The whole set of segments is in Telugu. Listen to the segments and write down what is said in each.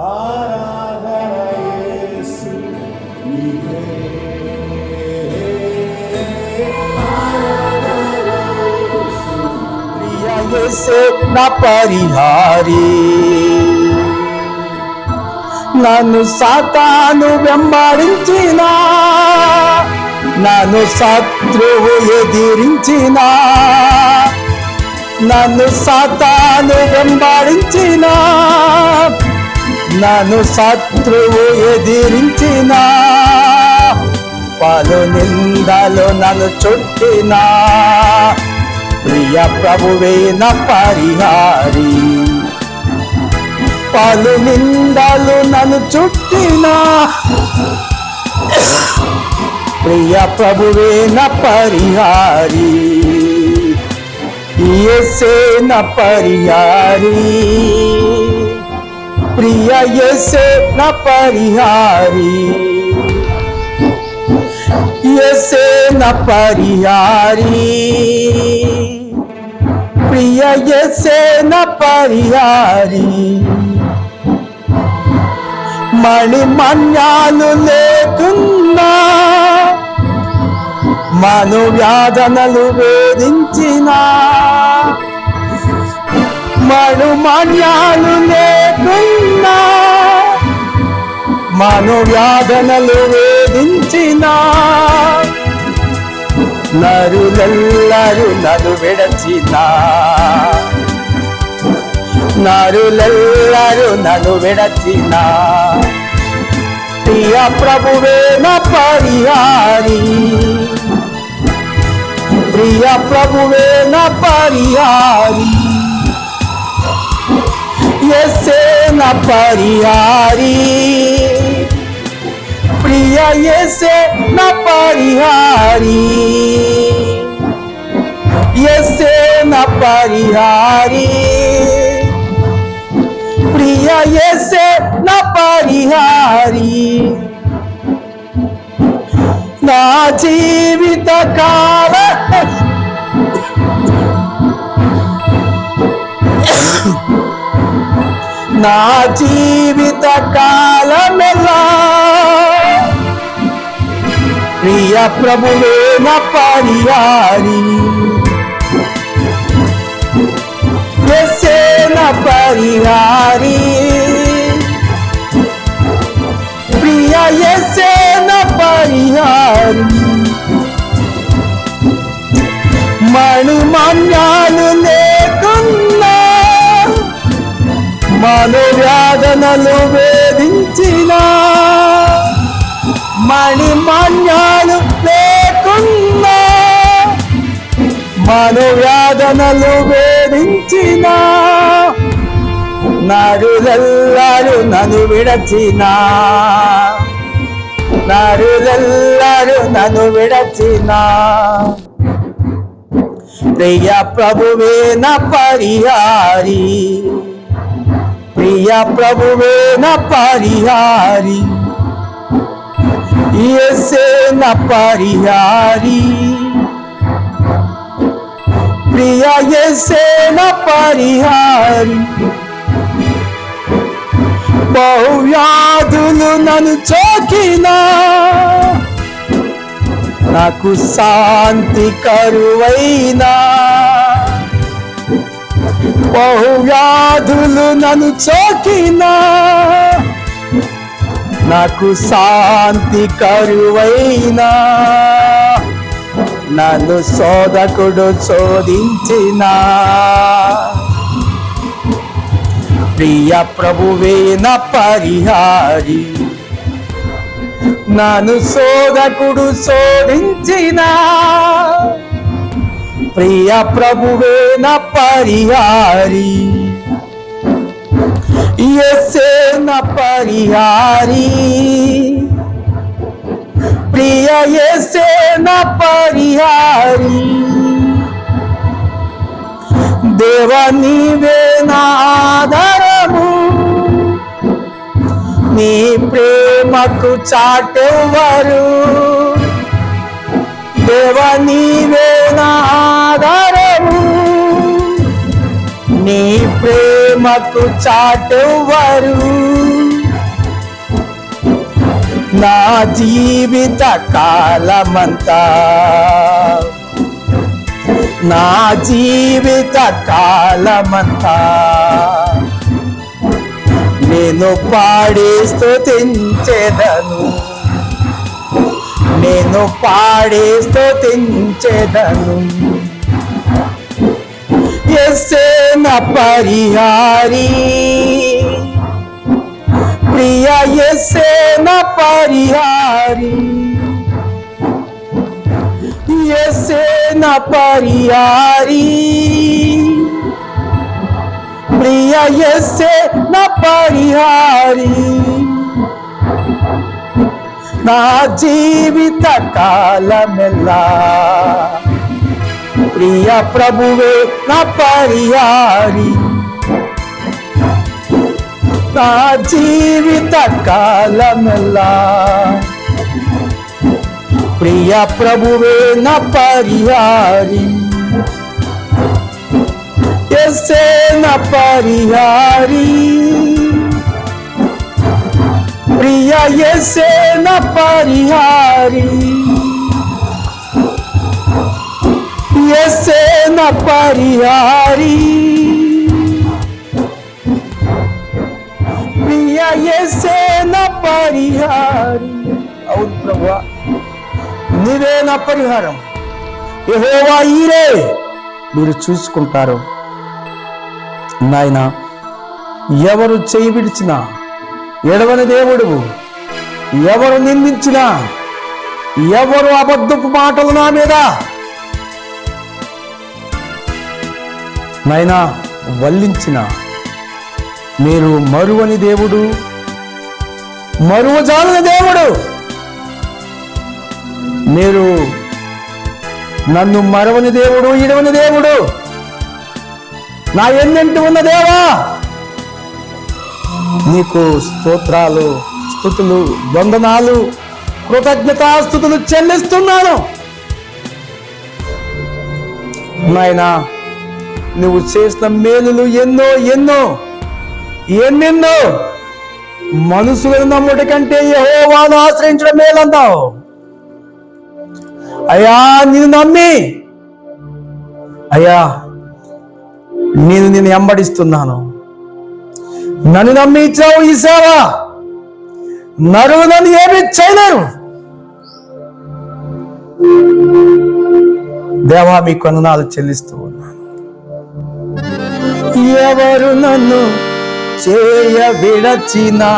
ఆరాధన యేసు నీకే. ప్రియ యేసే నా పరిహారి, నన్ను సాతాను వెంబడించిన, నన్ను శత్రువు ఎదిరించిన, నన్ను సాతాను వెంబడించిన, నన్ను శత్రువు ఎదిరించిన, పలు నిందలు నన్ను చుట్టిన, ప్రియ ప్రభువే నా పరిహారి. పలు నిందలు నన్ను చుట్టిన, ప్రియ ప్రభువే నా పరిహారి. యేసే నా పరిహారి, ప్రియ యేసే నా పరిహారి. యేసే నా పరిహారి, ప్రియ యేసే నా పరిహారి. మణిమన్యాలు లేకున్నా, మనోవ్యాధనలు వేధించిన, మణిమన్యాలు లేకున్నా, మనోవ్యాధనలు వేధించిన, నరులెల్లరూ నన్ను విడచిన, నరులెల్లరూ నన్ను విడచిన, ప్రియ ప్రభువే నా పరిహారి. ప్రియ ప్రభువే నా పరిహారి. యేసే నా పరిహారి, ప్రియ యేసే నా పరిహారి. యేసే నా పరిహారి, ప్రియ యేసే నా పరిహారి. నా జీవిత కాల నా జీవిత కాలమెల్లా ప్రియ ప్రభువే నా పరిహారి. యేసే నా పరిహారి, ప్రియ యేసే నా పరిహారి. మణిమాన్యాలు లేకున్నా, మనోవ్యాధనలు వేధించిన, మణిమాన్యాలు లేకున్నా, మనోవ్యాధనలు వేధించిన, నరులెల్లరూ నన్ను విడచిన, నరులెల్లరూ నన్ను విడచిన, ప్రియ ప్రభువే నా పరిహారి. ప్రియ ప్రభువే నా పరిహారి. యేసే నా పరిహారి, ప్రియ యేసే నా పరిహారి. బహువ్యాధులు నన్ను చోకినా, నాకు శాంతి కరువైనా, బహువ్యాధులు నన్ను చోకినా, నాకు శాంతి కరువైనా, నన్ను శోధకుడు శోధించిన, ప్రియ ప్రభువే నా పరిహారి. నన్ను శోధకుడు శోధించిన, ప్రియ ప్రభువే నా పరిహారి. యేసే నా పరిహారి, ప్రియ యేసే నా పరిహారి. దేవా నీవే నా ఆధారము, నీ ప్రేమకు చాటెవ్వరు. దేవా నీవే నా ఆధారము, నీ ప్రేమకు చాటెవ్వరు. నా జీవిత కాలమంతా, నా జీవిత కాలమంతా నేను పాడి స్తుతించెదను, నేను పాడి స్తుతించెదను. యేసే నా పరిహారి, ప్రియ యేసే నా పరిహారి, యేసే నా పరిహారి, ప్రియ యేసే నా పరిహారి. నా జీవిత కాలమెల్లా ప్రియ ప్రభువే నా పరిహారి, నా జీవిత కాలమెల్లా ప్రియ ప్రభువే నా పరిహారి. యేసే నా పరిహారి, ప్రియ యేసే నా పరిహారి, యేసే నా పరిహారి, ప్రియ యేసే నా పరిహారి. అవును ప్రభువా, నీవే నా పరిహారం. యెహోవా ఈరే, మీరు చూసుకుంటారు. నాయన, ఎవరు చేయి విడిచినా ఎడవని దేవుడు, ఎవరు నిందించినా, ఎవరు అబద్ధపు మాటలు నా మీద నాయనా వల్లించిన, మీరు మరువని దేవుడు, మరువజాలని దేవుడు. మీరు నన్ను మరవని దేవుడు, ఇడవని దేవుడు, నా ఎన్నింటి ఉన్న దేవా, నీకు స్తోత్రాలు, స్తుతులు, వందనాలు, కృతజ్ఞతాస్తుతులు చెల్లిస్తున్నాను. నాయనా, నువ్వు చేసిన మేలులు ఎన్నో ఎన్నో ఎన్నెన్నో. మనుషులను నమ్ముట కంటే యెహోవాను ఆశ్రయించడం మేలంటావు. అయ్యా, నిన్ను నమ్మి అయ్యా నేను వెంబడిస్తున్నాను. నన్ను నమ్మి ఇచ్చావు ఈ సేవ. నరువు నన్ను ఏమి చేయలేరు. దేవా, మీ వందనాలు చెల్లిస్తూ ఉన్నాను. ఎవరు నన్ను చేయ విడచినా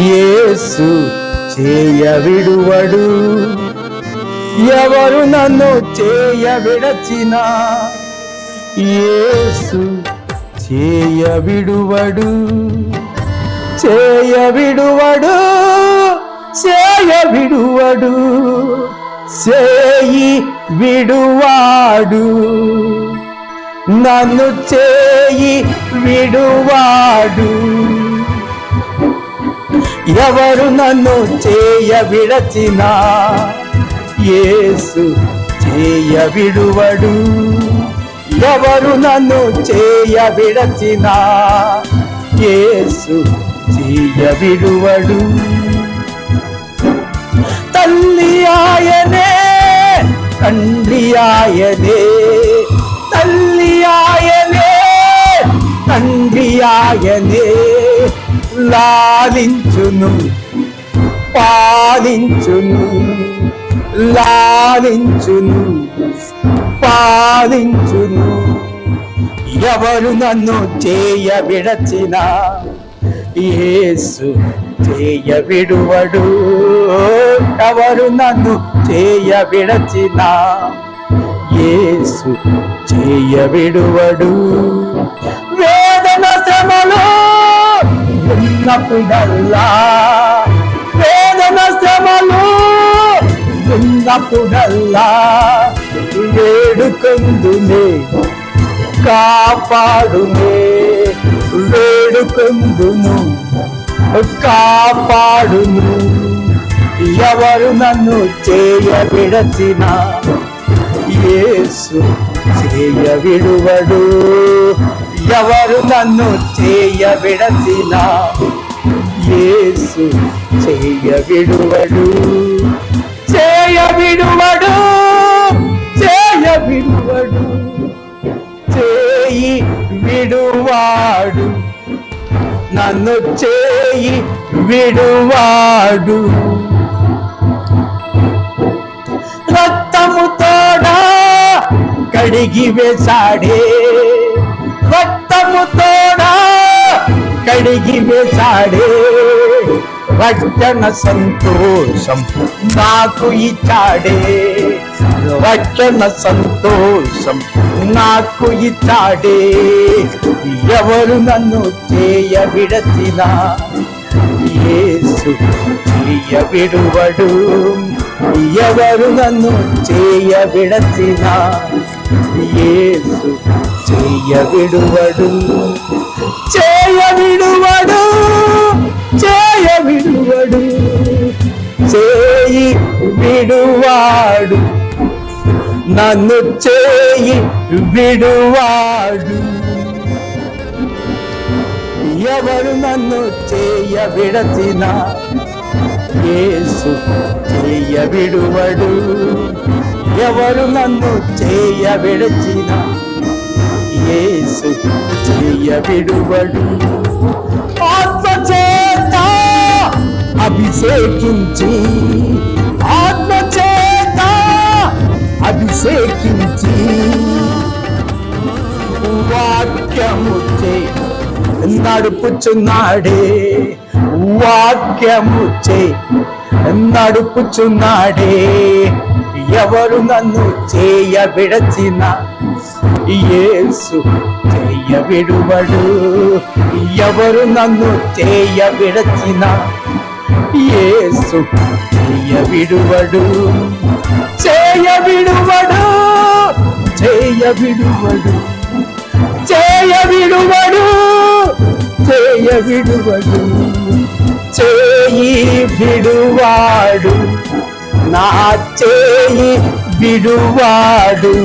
యేసు చేయ విడువడు. ఎవరు నన్ను చేయ విడచినా యేసు చేయ విడువడు, చేయ విడువడు, చేయ విడువడు, చేయి విడువాడు, నన్ను చేయి విడువాడు. ఎవరు నన్ను చేయ విడచినా యేసు చేయ విడువడు. ఎవరు నన్ను చేయ విడచినా యేసు చేయ విడువడు. తల్లి ఆయనే, తండ్రి ఆయనే, తల్లి ఆయనే, తండ్రి ఆయనే, లాలించును, పాలించును, లాలించును, పాలించును. ఎవరు నన్ను చేయ విడచినా యేసు చేయ విడువడు. ఎవరు నన్ను చేయ విడచినా యేసు చేయ విడువడు. వేదన శ్రమలు ఉన్నప్పుడల్లా, వేదన శ్రమలు ఉన్నప్పుడల్లా వేడుకొందునే, కాపాడునే, వేడుకొందును, కాపాడును. ఎవరు నన్ను చేయ విడచినా యేసు చేయ విడువడు. ఎవరు నన్ను చేయ విడచినా యేసు చేయ విడువడు, చేయ విడువడు, చేయ విడువడు, చేయి విడువాడు, నన్ను చేయి విడువాడు. రక్తము తోడా కడిగి వేశాడే, రక్తము తోడా కడిగి వేశాడే, రక్షణ సంతోషం నాకు ఇచ్చాడే, రక్షణ సంతోషం నాకు ఇచ్చాడే. ఎవరు నన్ను చేయ విడచినా యేసు చేయ విడువడు, ఎవరు నన్ను చేయ విడచినా యేసు చేయ విడువడు, చేయ విడువడు, చేయ విడువడు, చేయి విడువాడు, నన్ను చేయి విడువాడు. ఎవరు నన్ను చేయ విడచినా యేసు చేయ విడువడు, ఎవరు నన్ను చేయ విడచినా యేసు చేయ విడువడు. ఆత్మ చేత అభిషేకించి, ఆత్మ చేత అభిషేకించి, వాక్యము చే నడుపుచున్నాడే, వాక్యము చే నడుపుచున్నాడే. ఎవరు నన్ను చేయ విడచినా యేసు చేయ విడువడు, ఎవరు నన్ను చేయ విడచినా యేసు చేయ విడువడు, చేయ విడువడు, చేయ విడువడు, చేయ విడువడు, చేయ విడువడు, చేయి విడువాడు, నా చేయి విడువాడు.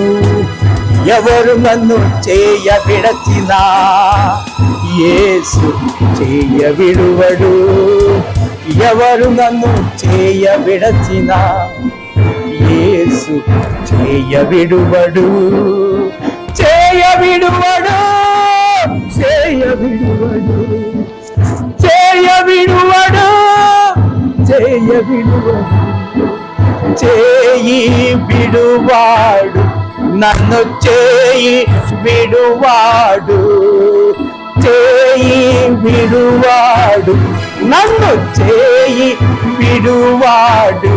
ఎవరు నన్ను చేయ విడచినా యేసు చేయ విడువడు, ఎవరు నన్ను చేయ విడచినా యేసు చేయ విడువడు, చేయ విడువడు, చేయ విడువడు, చేయ విడువడు, చేయ విడువడు, చేయి విడువాడు, నన్ను చేయి విడువాడు, చేయి విడువాడు, నన్ను చేయి విడువాడు.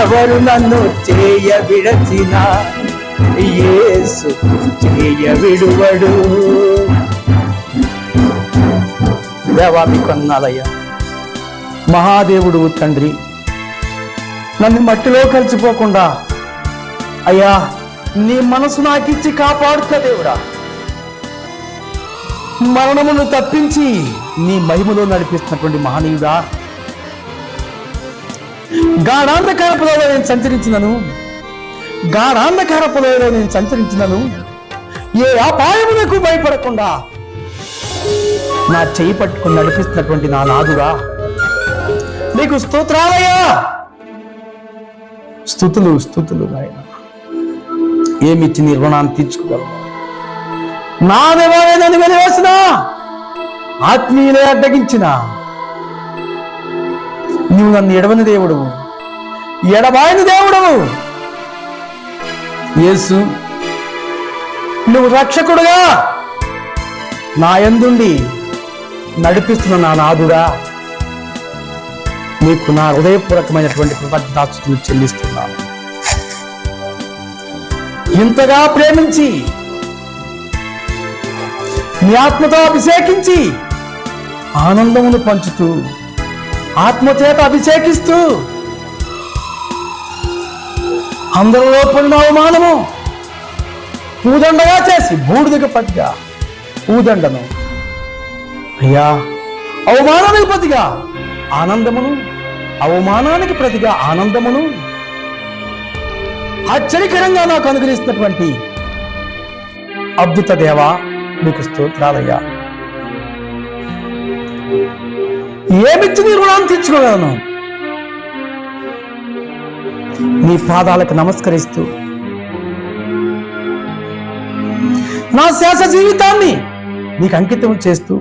ఎవరు నన్ను చేయ విడచినా యేసు చేయ విడువడు. దేవా మీకు వందనాలయ్యా. మహాదేవుడు తండ్రి, నన్ను మట్టిలో కలిసిపోకుండా అయ్యా నీ మనసు నాకిచ్చి కాపాడుతా దేవుడా. మరణమును తప్పించి నీ మహిమలో నడిపిస్తున్నటువంటి మహనీయుడా, గాఢాంధకార పొదలో నేను సంచరించినను, గాఢాంధకార పొదలో నేను సంచరించినను ఏ అపాయములకు భయపడకుండా నా చేయి పట్టుకుని నడిపిస్తున్నటువంటి నా నాదుడా, నీకు స్తోత్రాలయ్యా. స్తుతులు స్తుతులు నాయన. ఏమిచ్చి నీ రుణాన్ని తీర్చుకోగలను? నా దేవాలయాన్ని వెలివేసిన, ఆత్మీయులే అడ్డగించిన, నువ్వు నన్ను ఎడవని దేవుడవు, ఎడబాయని దేవుడవు. యేసు, నువ్వు రక్షకుడుగా నా యందుండి నడిపిస్తున్న నా నాదుడా, నీకు నా హృదయపూర్వకమైనటువంటి కృతజ్ఞతాస్తుతులు చెల్లిస్తున్నాను. ఇంతగా ప్రేమించి నీ ఆత్మతో అభిషేకించి ఆనందమును పంచుతూ, ఆత్మచేత అభిషేకిస్తూ అందరిలో పొందిన అవమానము పూదండగా చేసి బూడిదకు పతిగా పూదండను అయ్యా, అవమానానికి ప్రతిగా ఆనందమును, అవమానానికి ప్రతిగా ఆనందమును ఆశ్చర్యకరంగా నాకు అనుగ్రహిస్తున్నటువంటి అద్భుత దేవా, నీకు స్తోత్రాలయ్యా. ఏమిచ్చి నీ రుణాన్ని తీర్చుకోగలను? నీ పాదాలకు నమస్కరిస్తూ నా శేష జీవితాన్ని నీకు అంకితం చేస్తూ,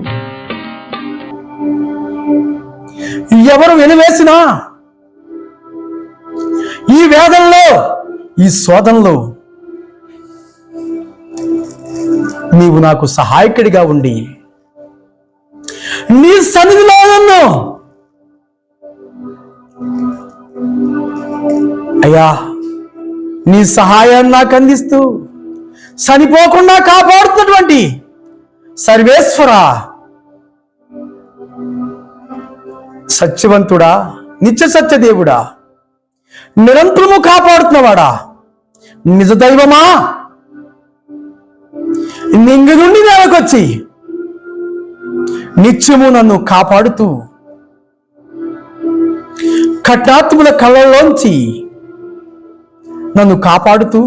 ఎవరు వెలివేసినా ఈ వేదనలో, ఈ శోధనలో నీవు నాకు సహాయకుడిగా ఉండి నీ సన్నిధిలో నన్ను అయ్యా నీ సహాయాన్ని నాకు అందిస్తూ చనిపోకుండా కాపాడుతున్నటువంటి సర్వేశ్వర, సత్యవంతుడా, నిత్య సత్యదేవుడా, నిరంతరము కాపాడుతున్నవాడా, నిజ దైవమా, నింగి నుండి నేలకొచ్చి నిత్యము నన్ను కాపాడుతూ కఠినాత్ముల కళ్ళలోంచి నన్ను కాపాడుతూ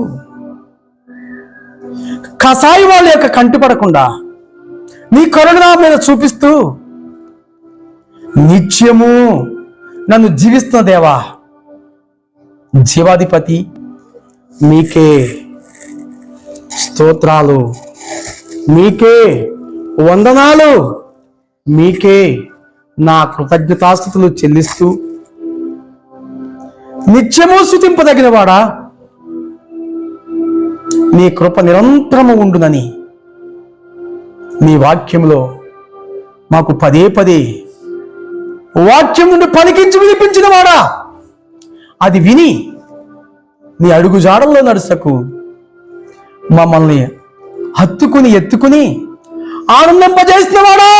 కసాయి వాళ్ళ యొక్క కంటిపడకుండా నీ కరుణ నా మీద చూపిస్తూ నిత్యము నన్ను జీవిస్తున్న దేవా, జీవాధిపతి, మీకే స్తోత్రాలు, మీకే వందనాలు, మీకే నా కృతజ్ఞతాస్తుతులు చెల్లిస్తూ నిత్యము స్తుతింపదగిన వాడా, నీ కృప నిరంతరము ఉండునని నీ వాక్యంలో మాకు పదే పదే వాక్యం నుండి పలికించి వినిపించిన వాడా, అది విని నీ అడుగు జాడల్లో నడుసకు మమ్మల్ని హత్తుకుని ఎత్తుకుని ఆనందింపజేసిన వాడా,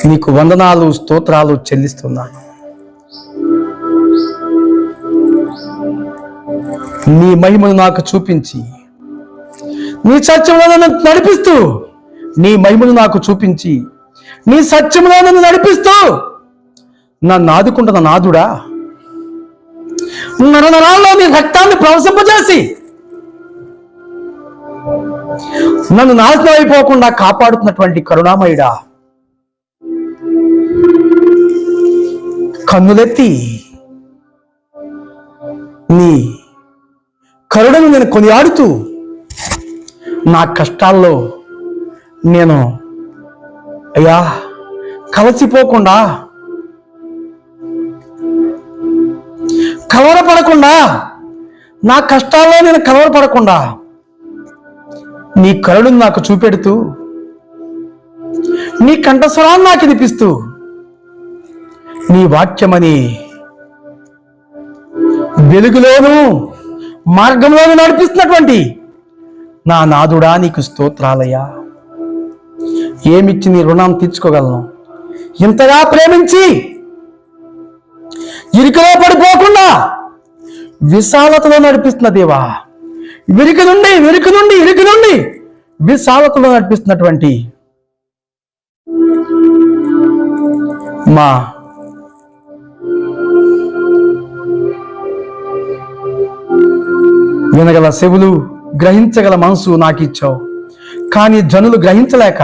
నీకు వందనాలు, స్తోత్రాలు చెల్లిస్తున్నాను. నీ మహిమను నాకు చూపించి నీ సత్యంలో నన్ను నడిపిస్తూ, నీ మహిమను నాకు చూపించి నీ సత్యంలో నన్ను నడిపిస్తూ నన్ను ఆదుకుంటున్న నాదుడా, నరనరాల్లో నీ రక్తాన్ని ప్రవశింపజేసి నన్ను నాశనం అయిపోకుండా కాపాడుతున్నటువంటి కరుణామయుడా, కన్నులెత్తి నీ కరుణను నేను కొనియాడుతూ నా కష్టాల్లో నేను అయ్యా కలసిపోకుండా, కలవరపడకుండా, నా కష్టాల్లో నేను కలవరపడకుండా నీ కరుణను నాకు చూపెడుతూ నీ కంఠస్వరాన్ని నాకు వినిపిస్తూ నీ వాక్యమని వెలుగులోను మార్గంలోను నడిపిస్తున్నటువంటి నా నాదుడా, నీకు స్తోత్రాలయ్యా. ఏమిచ్చి నీ రుణం తీర్చుకోగలను? ఇంతగా ప్రేమించి ఇరుకులో పడిపోకుండా విశాలతలో నడిపిస్తున్న దేవా, ఇరుకు నుండి విశాలతలో నడిపిస్తున్నటువంటి మా వినగల చెవులు, గ్రహించగల మనసు నాకు ఇచ్చావు. కానీ జనులు గ్రహించలేక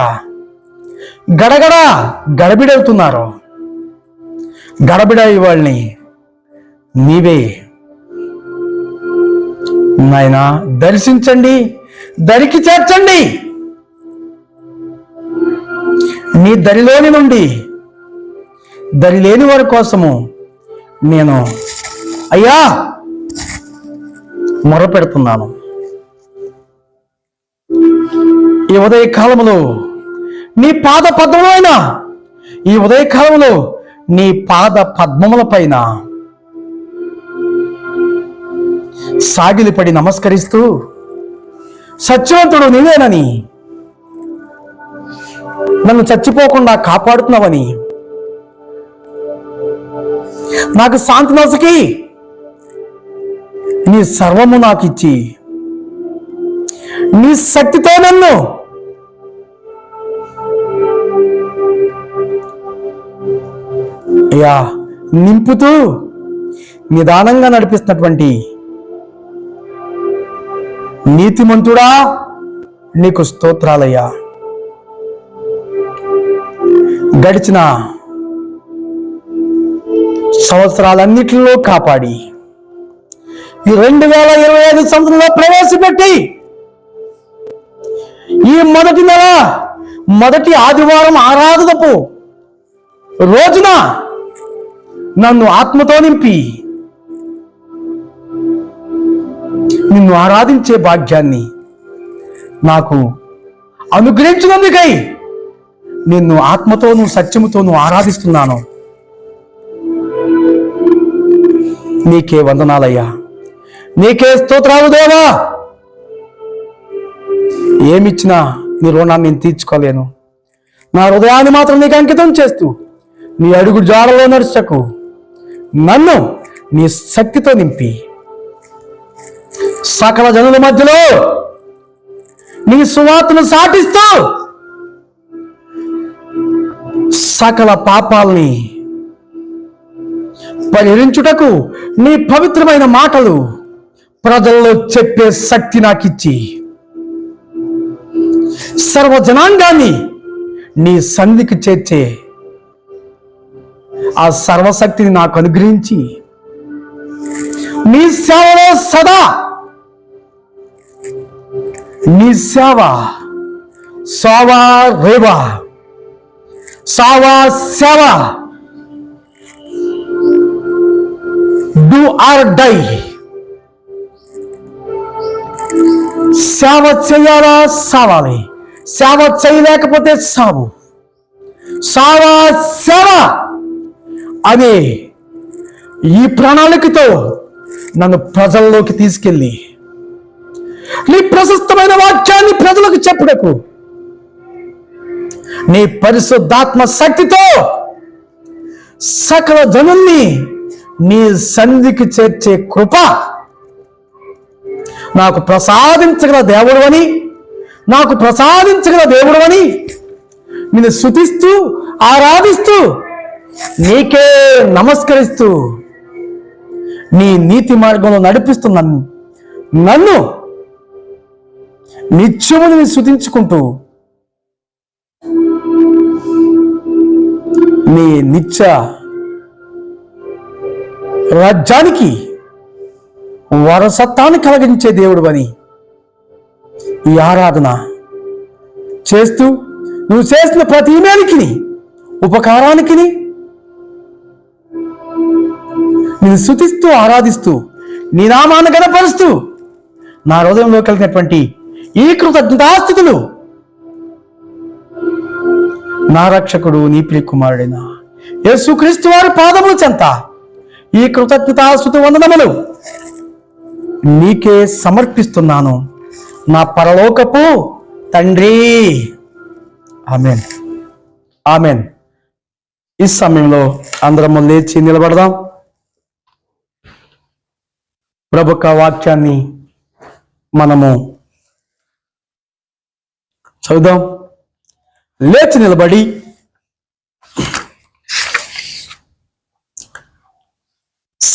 గడబిడవుతున్నారు. గడబిడై వాళ్ళని నీవే నాయనా దర్శించండి, దరికి చేర్చండి. నీ దరిలోని నుండి దరి లేని వారి కోసము నేను అయ్యా మొరపెడుతున్నాను. ఈ ఉదయ కాలంలో నీ పాద పద్మములైన ఈ ఉదయ కాలంలో నీ పాద పద్మముల పైన సాగిలిపడి నమస్కరిస్తూ, సత్యవంతుడు నీవేనని, నన్ను చచ్చిపోకుండా కాపాడుతున్నావని, నాకు శాంతి నొసకి నీ సర్వము నాకు ఇచ్చి నీ శక్తితో నన్ను అయ్యా నింపుతూ నిదానంగా నడిపిస్తున్నటువంటి నీతిమంతుడా, నీకు స్తోత్రాలయ్యా. గడిచిన సంవత్సరాలన్నిటిలో కాపాడి ఈ 2025 సంవత్సరంలో ప్రవేశపెట్టి ఈ మొదటి నెల మొదటి ఆదివారం ఆరాధనపు రోజున నన్ను ఆత్మతో నింపి నిన్ను ఆరాధించే భాగ్యాన్ని నాకు అనుగ్రహించినందుకై నిన్ను ఆత్మతోనూ సత్యముతోనూ ఆరాధిస్తున్నాను. నీకే వందనాలయ్యా, నీకే స్తోత్రాలు దేవా. ఏమిచ్చినా నీ రుణాన్ని నేను తీర్చుకోలేను. నా హృదయాన్ని మాత్రం నీకు అంకితం చేస్తూ నీ అడుగు జాడలో నడుచకు నన్ను నీ శక్తితో నింపి సకల జనుల మధ్యలో నీ సువార్తను సాటిస్తూ సకల పాపాలని పరిహరించుటకు నీ పవిత్రమైన మాటలు ప్రజల్లో చెప్పే శక్తి నాకిచ్చి సర్వజనాంగాన్ని నీ సన్నిధికి చేర్చే ఆ సర్వశక్తిని నాకు అనుగ్రహించి నీ సేవలో సదా నీ సేవ సావా రేవా సావా సేవ డూ ఆర్ డై సేవ చేయాలా సావాలి, సేవ చేయలేకపోతే సావు, సావా సేవ అనే ఈ ప్రణాళికతో నన్ను ప్రజల్లోకి తీసుకెళ్ళి నీ ప్రశస్తమైన వాక్యాన్ని ప్రజలకు చెప్పుటకు నీ పరిశుద్ధాత్మ శక్తితో సకల జనుల్ని నీ సన్నిధికి చేర్చే కృప నాకు ప్రసాదించగల దేవుడవని, నాకు ప్రసాదించగల దేవుడవని నిన్ను స్తుతిస్తూ ఆరాధిస్తూ నీకే నమస్కరిస్తూ నీ నీతి మార్గంలో నడిపిస్తూ నన్ను నిత్యముని స్తుతించుకుంటూ నీ నిత్య రాజ్యానికి వారసత్వాన్ని కలిగించే దేవుడు అని ఈ ఆరాధన చేస్తూ నువ్వు చేసిన ప్రతి మేలుకి ఉపకారానికి నేను స్తుతిస్తూ ఆరాధిస్తూ నీ నామాన్ని గణపరుస్తూ నా హృదయంలో కలిగినటువంటి ఈ కృతజ్ఞతాస్తుతులు నా రక్షకుడు నీ ప్రియ కుమారుడైన యేసుక్రీస్తు వారి పాదముల చెంత ఈ కృతజ్ఞతాస్తుతి వందనములు నీకే సమర్పిస్తున్నాను నా పరలోకపు తండ్రి. Amen, amen. ఈ సమయంలో అందరము లేచి నిలబడదాం. ప్రభు యొక్క వాక్యాన్ని మనము చదువుదాం. లేచి నిలబడి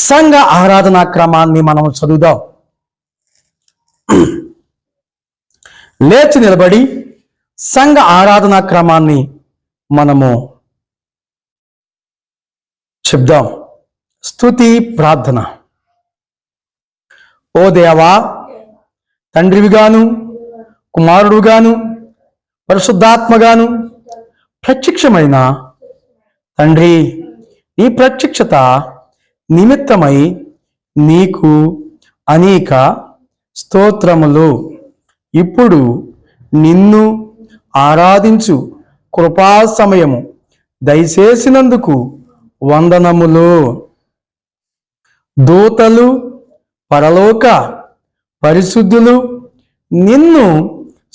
సంఘ ఆరాధనా క్రమాన్ని మనము చదువుదాం. లేచి నిలబడి సంఘ ఆరాధనా క్రమాన్ని మనము చెప్దాం. స్తుతి ప్రార్థన. ఓ దేవా, తండ్రివిగాను కుమారుడుగాను పరిశుద్ధాత్మగాను ప్రత్యక్షమైన తండ్రి, నీ ప్రత్యక్షత నిమిత్తమై నీకు అనేక స్తోత్రములు. ఇప్పుడు నిన్ను ఆరాధించు కృపా సమయము దయచేసినందుకు వందనములు. దూతలు పరలోక పరిశుద్ధులు నిన్ను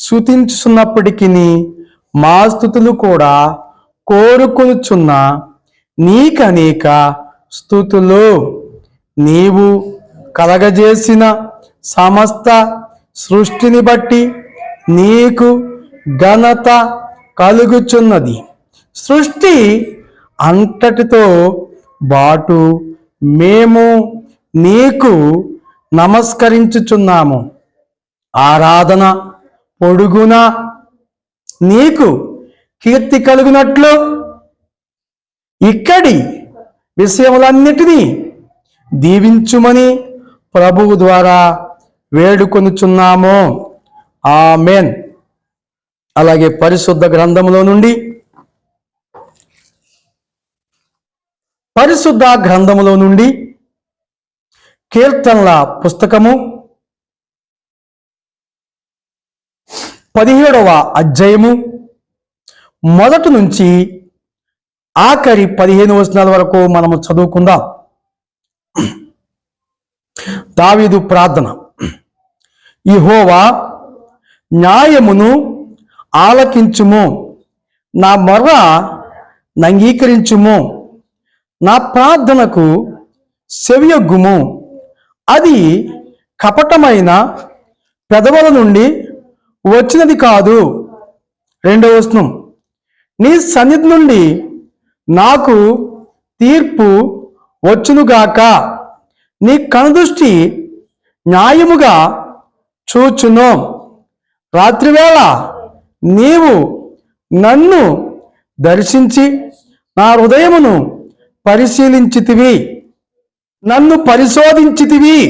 స్తుతించున్నప్పటికీ మా స్తుతులు కూడా కోరుకొనుచున్న నీకనేక స్తుతులు. నీవు కలగజేసిన సమస్త సృష్టిని బట్టి నీకు ఘనత కలుగుచున్నది. సృష్టి అంతటితో బాటు మేము నీకు నమస్కరించుచున్నాము. ఆరాధన పొడుగున నీకు కీర్తి కలుగునట్లు ఇక్కడి విషయములన్నిటినీ దీవించుమని ప్రభువు ద్వారా వేడుకొనుచున్నాము. ఆమేన్. అలాగే పరిశుద్ధ గ్రంథములో నుండి కీర్తనల పుస్తకము 17వ అధ్యాయము మొదటి నుంచి ఆఖరి 15 వచనాల వరకు మనము చదువుకుందాం. దావీదు ప్రార్థన. యెహోవా, న్యాయమును ఆలకించుము, నా మొర్ర నంగీకరించుము, నా ప్రార్థనకు చెవియొగ్గుము. అది కపటమైన పెదవుల నుండి వచ్చినది కాదు. 2వ వచనం, నీ సన్నిధి నుండి నాకు తీర్పు వచ్చునుగాక, నీ కనుదృష్టి న్యాయముగా చూచును. రాత్రివేళ నీవు నన్ను దర్శించి నా హృదయమును పరిశీలించితివి, నన్ను పరిశోధించితివి.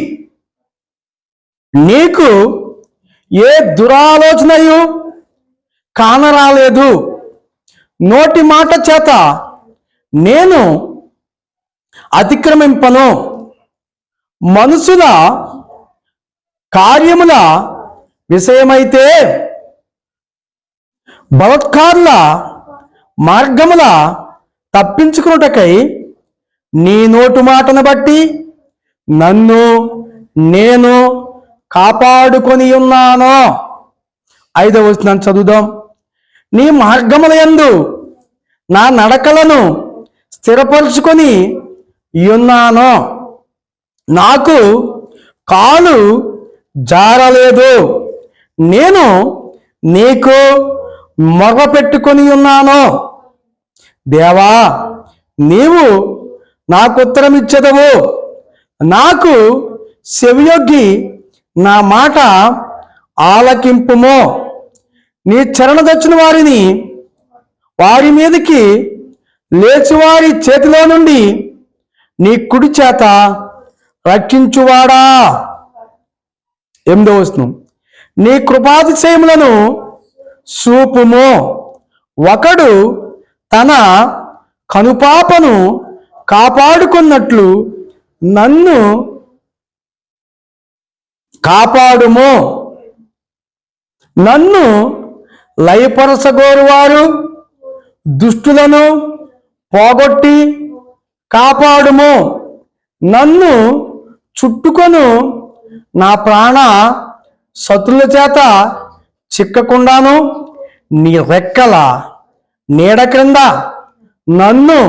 నీకు ఏ దురాలోచనయు కానరాలేదు. నోటి మాట చేత నేను అతిక్రమింపను. మనుషుల కార్యముల విషయమైతే బలత్కారుల మార్గముల తప్పించుకున్నటకై నీ నోటు మాటను బట్టి నన్ను నేను కాపాడుకొని ఉన్నాను. 5వ వచనం చదువుదాం. నీ మార్గముల యందు నా నడకలను స్థిరపరుచుకొని ఉన్నాను. నాకు కాలు జారలేదు. నేను నీకు మొర్ర పెట్టుకొని ఉన్నాను. దేవా, నీవు నాకు ఉత్తరం ఇచ్చెదవు. నాకు చెవియొగ్గి నా మాట ఆలకింపుము. నీ చరణ దచ్చిన వారిని వారి మీదకి లేచి వారి చేతిలో నుండి నీ కుడి చేత రక్షించువాడా. 8వ వచనం, నీ కృపాతిశయములను చూపుము. ఒకడు తన కనుపాపను కాపాడుకున్నట్లు నన్ను కాపాడుము. నన్ను లయపరచగోరువారు దుష్టులను పోగొట్టి కాపాడుము. నన్ను చుట్టుకొను నా ప్రాణ శత్రుల చేత చిక్కకుండాను నీ రెక్కల నీడ క్రింద నన్ను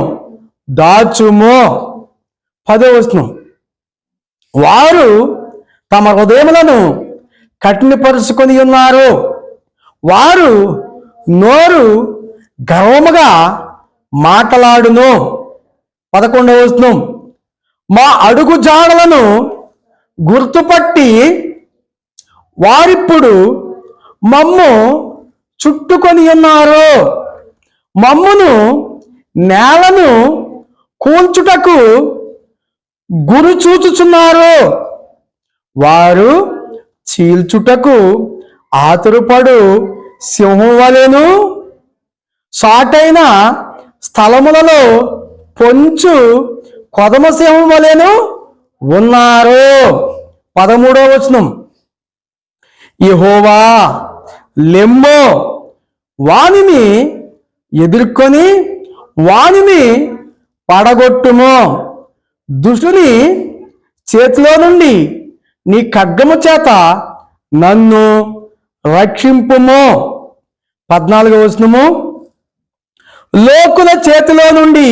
దాచుము. 10వ వచనం, వారు తమ హృదయములను కఠినపరుచుకొని ఉన్నారు. వారు నోరు గర్వముగా మాటలాడును. 11వ వచనం, మా అడుగు జాడలను గుర్తుపట్టి వారిప్పుడు మమ్ము చుట్టుకొని ఉన్నారు. మమ్మును నేలను కూల్చుటకు గురి చూచుచున్నారు. వారు చీల్చుటకు ఆతురపడు సింహం వలెను సాటైన స్థలములలో పొంచు కొదమ సింహం వలెను ఉన్నారు. 13వ వచనం, యెహోవా లెమ్మో, వానిని ఎదుర్కొని వానిని పడగొట్టుము. దుష్టుని చేతిలో నుండి నీ ఖడ్గము చేత నన్ను రక్షింపుము. 14వ వచనము, లోకుల చేతిలో నుండి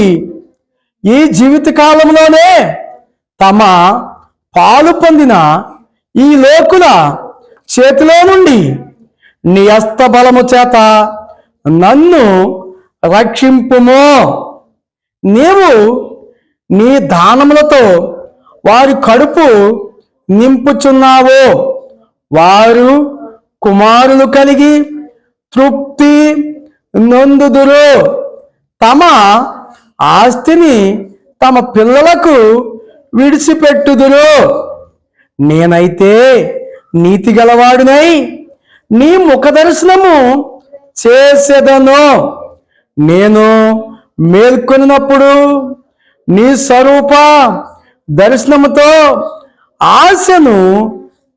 ఈ జీవిత కాలంలోనే తమ పాలు పొందిన ఈ లోకుల చేతిలో నుండి నీ హస్తబలము చేత నన్ను రక్షింపుము. నీవు నీ దానములతో వారి కడుపు నింపుచున్నావు. వారు కుమారులు కలిగి తృప్తి నొందుదురు. తమ ఆస్తిని తమ పిల్లలకు విడిచిపెట్టుదురు. నేనైతే నీతి గలవాడునై నీ ముఖ దర్శనము చేసేదను. నేను మేల్కొనినప్పుడు నీ స్వరూప దర్శనముతో ఆశను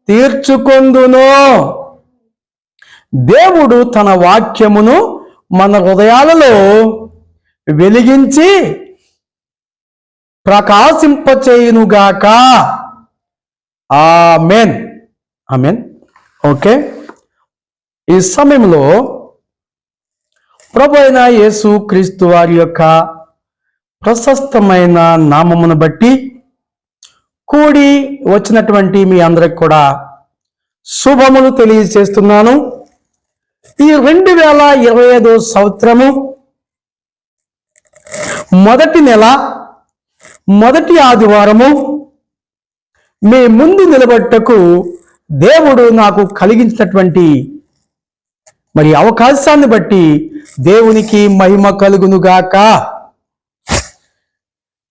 తీర్చుకొందును. దేవుడు తన వాక్యమును మన హృదయాలలో వెలిగించి ప్రకాశింపచేయునుగాక. ఆమేన్. ఆమేన్. ఓకే, ఈ సమయంలో ప్రభు అయిన యేసు క్రీస్తు వారి యొక్క ప్రశస్తమైన నామమును బట్టి కూడి వచ్చినటువంటి మీ అందరికి కూడా శుభములు తెలియజేస్తున్నాను. ఈ 2025 సంవత్సరము మొదటి నెల మొదటి ఆదివారము మీ ముందు నిలబట్టకు దేవుడు నాకు కలిగించినటువంటి మరి అవకాశాన్ని బట్టి దేవునికి మహిమ కలుగునుగాక.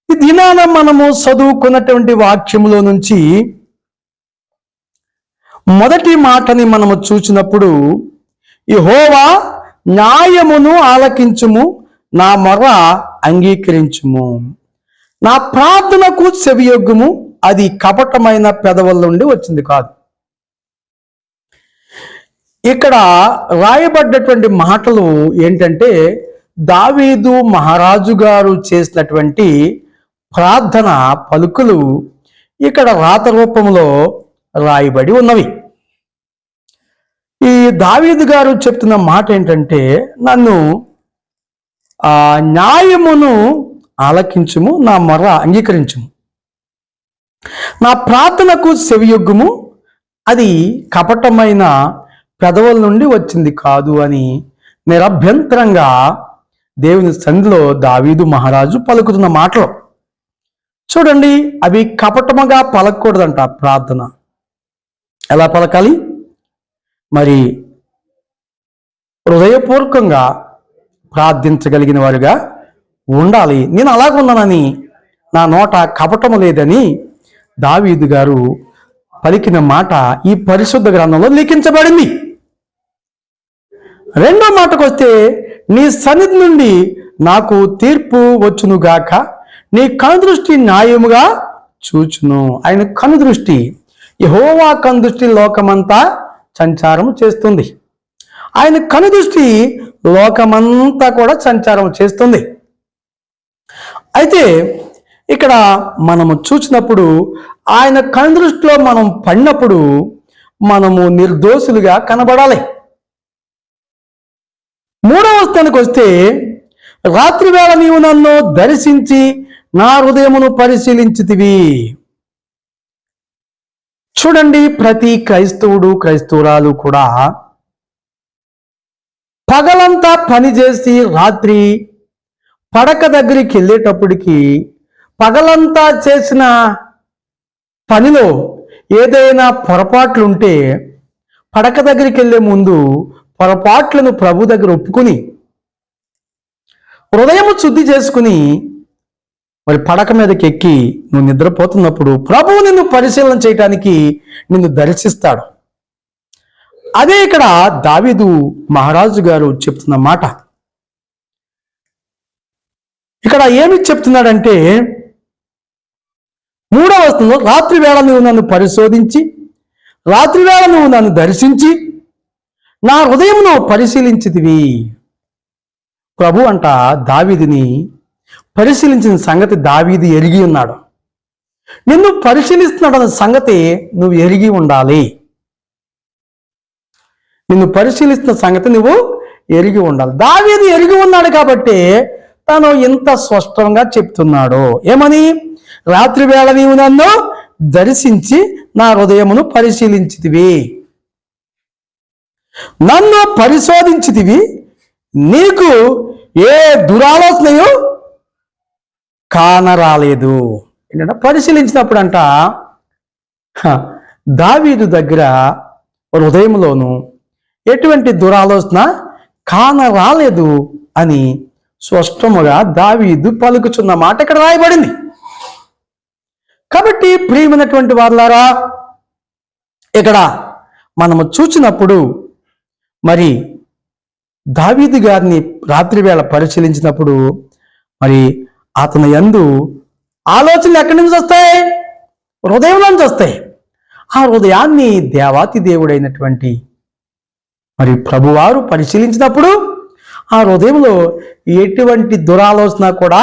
ఈ దినాన మనము చదువుకున్నటువంటి వాక్యములో నుంచి మొదటి మాటని మనము చూసినప్పుడు, యెహోవా న్యాయమును ఆలకించుము, నా మొర అంగీకరించుము, నా ప్రార్థనకు చెవియొగ్గుము, అది కపటమైన పెదవుల నుండి వచ్చింది కాదు. ఇక్కడ రాయబడ్డటువంటి మాటలు ఏంటంటే, దావీదు మహారాజు గారు చేసినటువంటి ప్రార్థన పలుకులు ఇక్కడ రాత రూపంలో రాయబడి ఉన్నవి. ఈ దావీదు గారు చెప్తున్న మాట ఏంటంటే, నన్ను న్యాయమును ఆలకించుము, నా మొర అంగీకరించుము, నా ప్రార్థనకు చెవియొగ్గుము, అది కపటమైన పెదవుల నుండి వచ్చింది కాదు అని నిరభ్యంతరంగా దేవుని సన్నిధిలో దావీదు మహారాజు పలుకుతున్న మాటలు చూడండి. అవి కపటముగా పలకూడదంట ప్రార్థన. ఎలా పలకాలి? మరి హృదయపూర్వకంగా ప్రార్థించగలిగిన వారుగా ఉండాలి. నేను అలాగున్నానని, నా నోట కపటము లేదని దావీదు గారు పలికిన మాట ఈ పరిశుద్ధ గ్రంథంలో లిఖించబడింది. రెండో మాటకు వస్తే, నీ సన్నిధి నుండి నాకు తీర్పు వచ్చునుగాక, నీ కనుదృష్టి న్యాయముగా చూచును. ఆయన కనుదృష్టి, యెహోవా కనుదృష్టి లోకమంతా సంచారం చేస్తుంది. ఆయన కనుదృష్టి లోకమంతా కూడా సంచారం చేస్తుంది. అయితే ఇక్కడ మనము చూసినప్పుడు, ఆయన కనుదృష్టిలో మనం పడినప్పుడు మనము నిర్దోషులుగా కనబడాలి. మూడవ స్థానికి వస్తే, రాత్రి వేళ నీవు నన్ను దర్శించి నా హృదయమును పరిశీలించితివి. చూడండి, ప్రతి క్రైస్తవుడు క్రైస్తవురాలు కూడా పగలంతా పనిచేసి రాత్రి పడక దగ్గరికి వెళ్ళేటప్పటికి పగలంతా చేసిన పనిలో ఏదైనా పొరపాట్లుంటే పడక దగ్గరికి వెళ్ళే ముందు పొరపాట్లను ప్రభు దగ్గర ఒప్పుకుని హృదయము శుద్ధి చేసుకుని మరి పడక మీదకి ఎక్కి నువ్వు నిద్రపోతున్నప్పుడు ప్రభువు నిన్ను పరిశీలన చేయటానికి నిన్ను దర్శిస్తాడు. అదే ఇక్కడ దావీదు మహారాజు గారు చెప్తున్న మాట. ఇక్కడ ఏమి చెప్తున్నాడంటే, మూడవ వచనంలో, రాత్రి వేళ నువ్వు నన్ను పరిశోధించి, రాత్రి వేళ నువ్వు నన్ను దర్శించి నా హృదయమును పరిశీలించితివి. ప్రభు అంట దావీదుని పరిశీలించిన సంగతి దావీదు ఎరిగి ఉన్నాడు. నిన్ను పరిశీలిస్తున్నాడన్న సంగతి నువ్వు ఎరిగి ఉండాలి. నిన్ను పరిశీలిస్తున్న సంగతి నువ్వు ఎరిగి ఉండాలి. దావీదు ఎరిగి ఉన్నాడు కాబట్టి తను ఇంత స్పష్టంగా చెప్తున్నాడు. ఏమని? రాత్రి వేళ నీవు నన్ను దర్శించి నా హృదయమును పరిశీలించితివి, నన్ను పరిశోధించితివి, నీకు ఏ దురాలోచనయు కానరాలేదు. ఏంటంటే పరిశీలించినప్పుడు అంట దావీదు దగ్గర హృదయంలోను ఎటువంటి దురాలోచన కానరాలేదు అని స్పష్టముగా దావీదు పలుకుచున్న మాట ఇక్కడ రాయబడింది. కాబట్టి ప్రియమైనటువంటి వారులారా, ఇక్కడ మనము చూసినప్పుడు మరి దావీదు గారిని రాత్రి వేళ పరిశీలించినప్పుడు మరి అతని యందు ఆలోచనలు ఎక్కడి నుంచి వస్తాయి? హృదయం నుంచి వస్తాయి. ఆ హృదయాన్ని దేవాతి దేవుడైనటువంటి మరి ప్రభువారు పరిశీలించినప్పుడు ఆ హృదయంలో ఎటువంటి దురాలోచన కూడా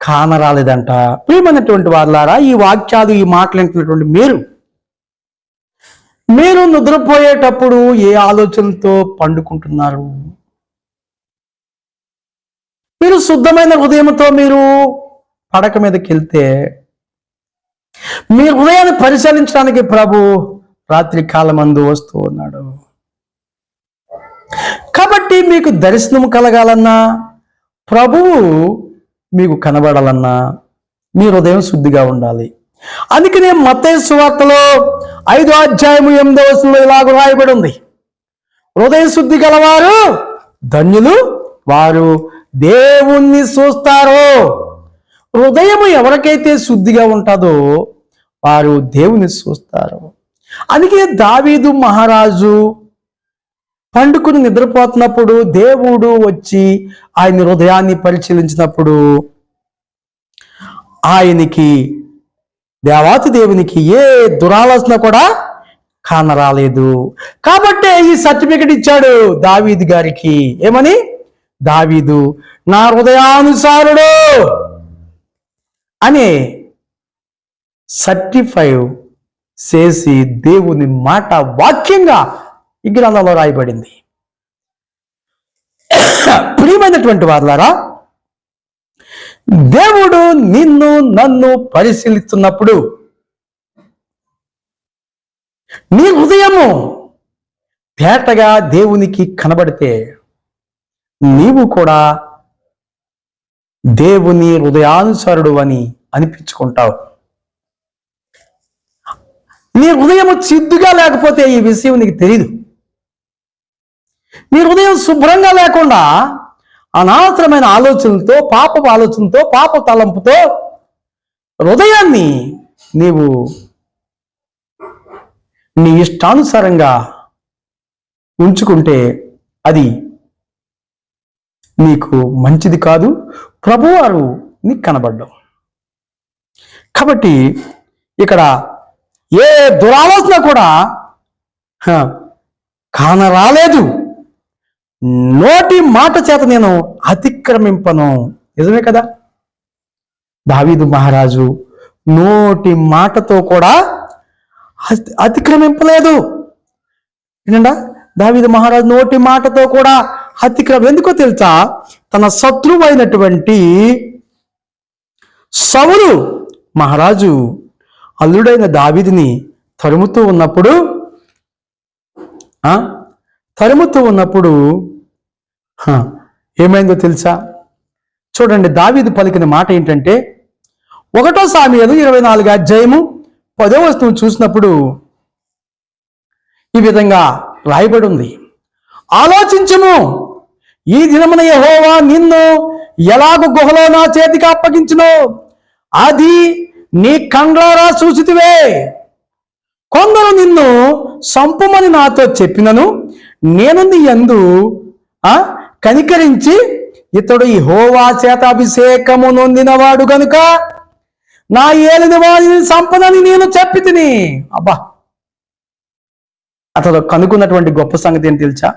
కానరాలేదంట. ప్రియమైనటువంటి వారులారా, ఈ వాక్యాలు, ఈ మాటలు వింటున్నటువంటి మీరు నిద్రపోయేటప్పుడు ఏ ఆలోచనతో పండుకుంటున్నారు? మీరు శుద్ధమైన హృదయంతో మీరు పడక మీదకి వెళ్తే మీ హృదయాన్ని పరిశీలించడానికి ప్రభు రాత్రి కాలమందు వస్తూ ఉన్నాడు. కాబట్టి మీకు దర్శనం కలగాలన్నా, ప్రభువు మీకు కనబడాలన్నా మీ హృదయం శుద్ధిగా ఉండాలి. అందుకనే మత్తయి సువార్తలో 5వ అధ్యాయము 8వ వచనంలో ఇలాగ రాయబడి ఉంది, హృదయ శుద్ధి గలవారు ధన్యులు, వారు దేవుణ్ణి చూస్తారు. హృదయం ఎవరికైతే శుద్ధిగా ఉంటుందో వారు దేవుని చూస్తారు. అందుకే దావీదు మహారాజు పండుకుని నిద్రపోతున్నప్పుడు దేవుడు వచ్చి ఆయన హృదయాన్ని పరిశీలించినప్పుడు ఆయనకి, దేవాతి దేవునికి ఏ దురాలోచన కూడా కానరాలేదు. కాబట్టి ఈ సర్టిఫికెట్ ఇచ్చాడు దావీదు గారికి. ఏమని? దావీదు నా హృదయానుసారుడు అనే సర్టిఫై చేసి దేవుని మాట వాక్యంగా ఈ గ్రంథంలో రాయబడింది. ప్రియమైనటువంటి వారులారా, దేవుడు నిన్ను నన్ను పరిశీలిస్తున్నప్పుడు నీ హృదయము తేటగా దేవునికి కనబడితే నీవు కూడా దేవుని హృదయానుసారుడు అని అనిపించుకుంటావు. నీ హృదయము సిద్ధుగా లేకపోతే ఈ విషయం నీకు తెలియదు. నీ హృదయం శుభ్రంగా లేకుండా అనవసరమైన ఆలోచనలతో, పాపపు ఆలోచనతో, పాప తలంపుతో హృదయాన్ని నీవు నీ ఇష్టానుసారంగా ఉంచుకుంటే అది నీకు మంచిది కాదు. ప్రభువారు నీకు కనబడ్డం. కాబట్టి ఇక్కడ ఏ దురాలోచన కూడా కానరాలేదు. నోటి మాట చేత నేను అతిక్రమింపను. నిజమే కదా? దావీదు మహారాజు నోటి మాటతో కూడా అతిక్రమింపలేదు. ఏంటంటే దావీదు మహారాజు నోటి మాటతో కూడా ఎందుకో తెలుసా? తన శత్రువు అయినటువంటి సౌలు మహారాజు అల్లుడైన దావీదుని తరుముతూ ఉన్నప్పుడు ఏమైందో తెలుసా? చూడండి, దావీదు పలికిన మాట ఏంటంటే 1 సాముయేలు 24వ అధ్యాయము 10వ వచనం చూసినప్పుడు ఈ విధంగా రాయబడి ఉంది, ఆలోచించుము, ఈ దినమున యెహోవా నిన్ను ఎలాగ గుహలో నా చేతికి అప్పగించునో అది నీ కండ్లారా చూసితివే. కొందరు నిన్ను సంపుమని నాతో చెప్పినను నేను నీ యందు కనికరించి ఇతడు యెహోవా చేత అభిషేకము నొందినవాడు గనుక నా ఏలిన వారిని సంపదని నేను చెప్పి తిని. అబ్బా, అతడు కనుక్కున్నటువంటి గొప్ప సంగతి ఏం తెలుసా?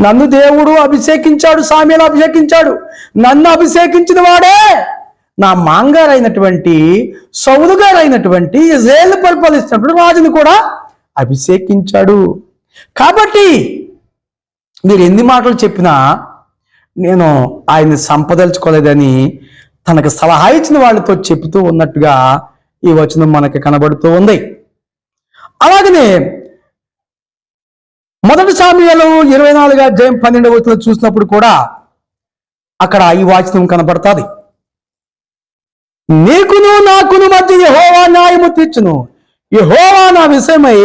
నన్ను దేవుడు అభిషేకించాడు, సామ్యులు అభిషేకించాడు. నన్ను అభిషేకించిన వాడే నా మాంగారైనటువంటి సౌలు గారైనటువంటి ఇజ్రాయేలు పరిపాలిస్తున్నప్పుడు రాజును కూడా అభిషేకించాడు. కాబట్టి మీరు ఎన్ని మాటలు చెప్పినా నేను ఆయన్ని సంపదలుచుకోలేదని తనకు సలహా ఇచ్చిన వాళ్ళతో చెబుతూ ఉన్నట్టుగా ఈ వచనం మనకి కనబడుతూ ఉంది. అలాగనే 1 సాముయేలు 24వ అధ్యాయం 12వ వచనం చూసినప్పుడు కూడా అక్కడ ఈ వచనం కనబడుతుంది, నీకును నాకును మధ్య యెహోవా న్యాయము తీర్చును, యెహోవా నా విషయమై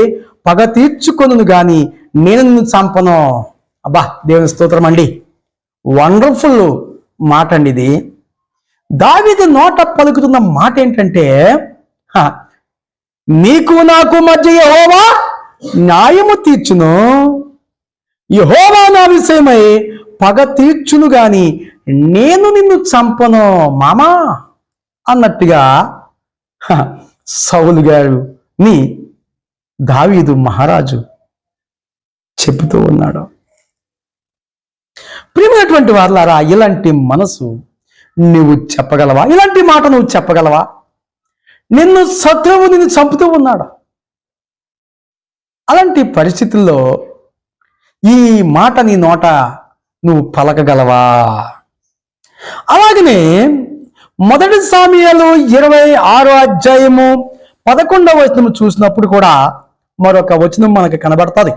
పగ తీర్చుకొనును గాని నేను నిన్ను చంపను. అబ్బా, దేవుని స్తోత్రం అండి. వండర్ఫుల్ మాట అండి ఇది. దావీదు నోట పలుకుతున్న మాట ఏంటంటే, హ, నీకు నాకు మధ్య యెహోవా న్యాయము తీర్చును, యెహోవా నా విషయమై పగ తీర్చును గాని నేను నిన్ను చంపను మామా అన్నట్టుగా సౌలు గారు ని దావీదు మహారాజు చెబుతూ ఉన్నాడు. ప్రియమైనటువంటి వారలారా, ఇలాంటి మనసు నువ్వు చెప్పగలవా? ఇలాంటి మాట నువ్వు చెప్పగలవా? నిన్ను శత్రువు నిన్ను చంపుతూ ఉన్నాడు. అలాంటి పరిస్థితుల్లో ఈ మాట నీ నోట నువ్వు పలకగలవా? అలాగనే 1 సాముయేలు 26వ అధ్యాయము 11వ వచనం చూసినప్పుడు కూడా మరొక వచనం మనకు కనబడుతుంది.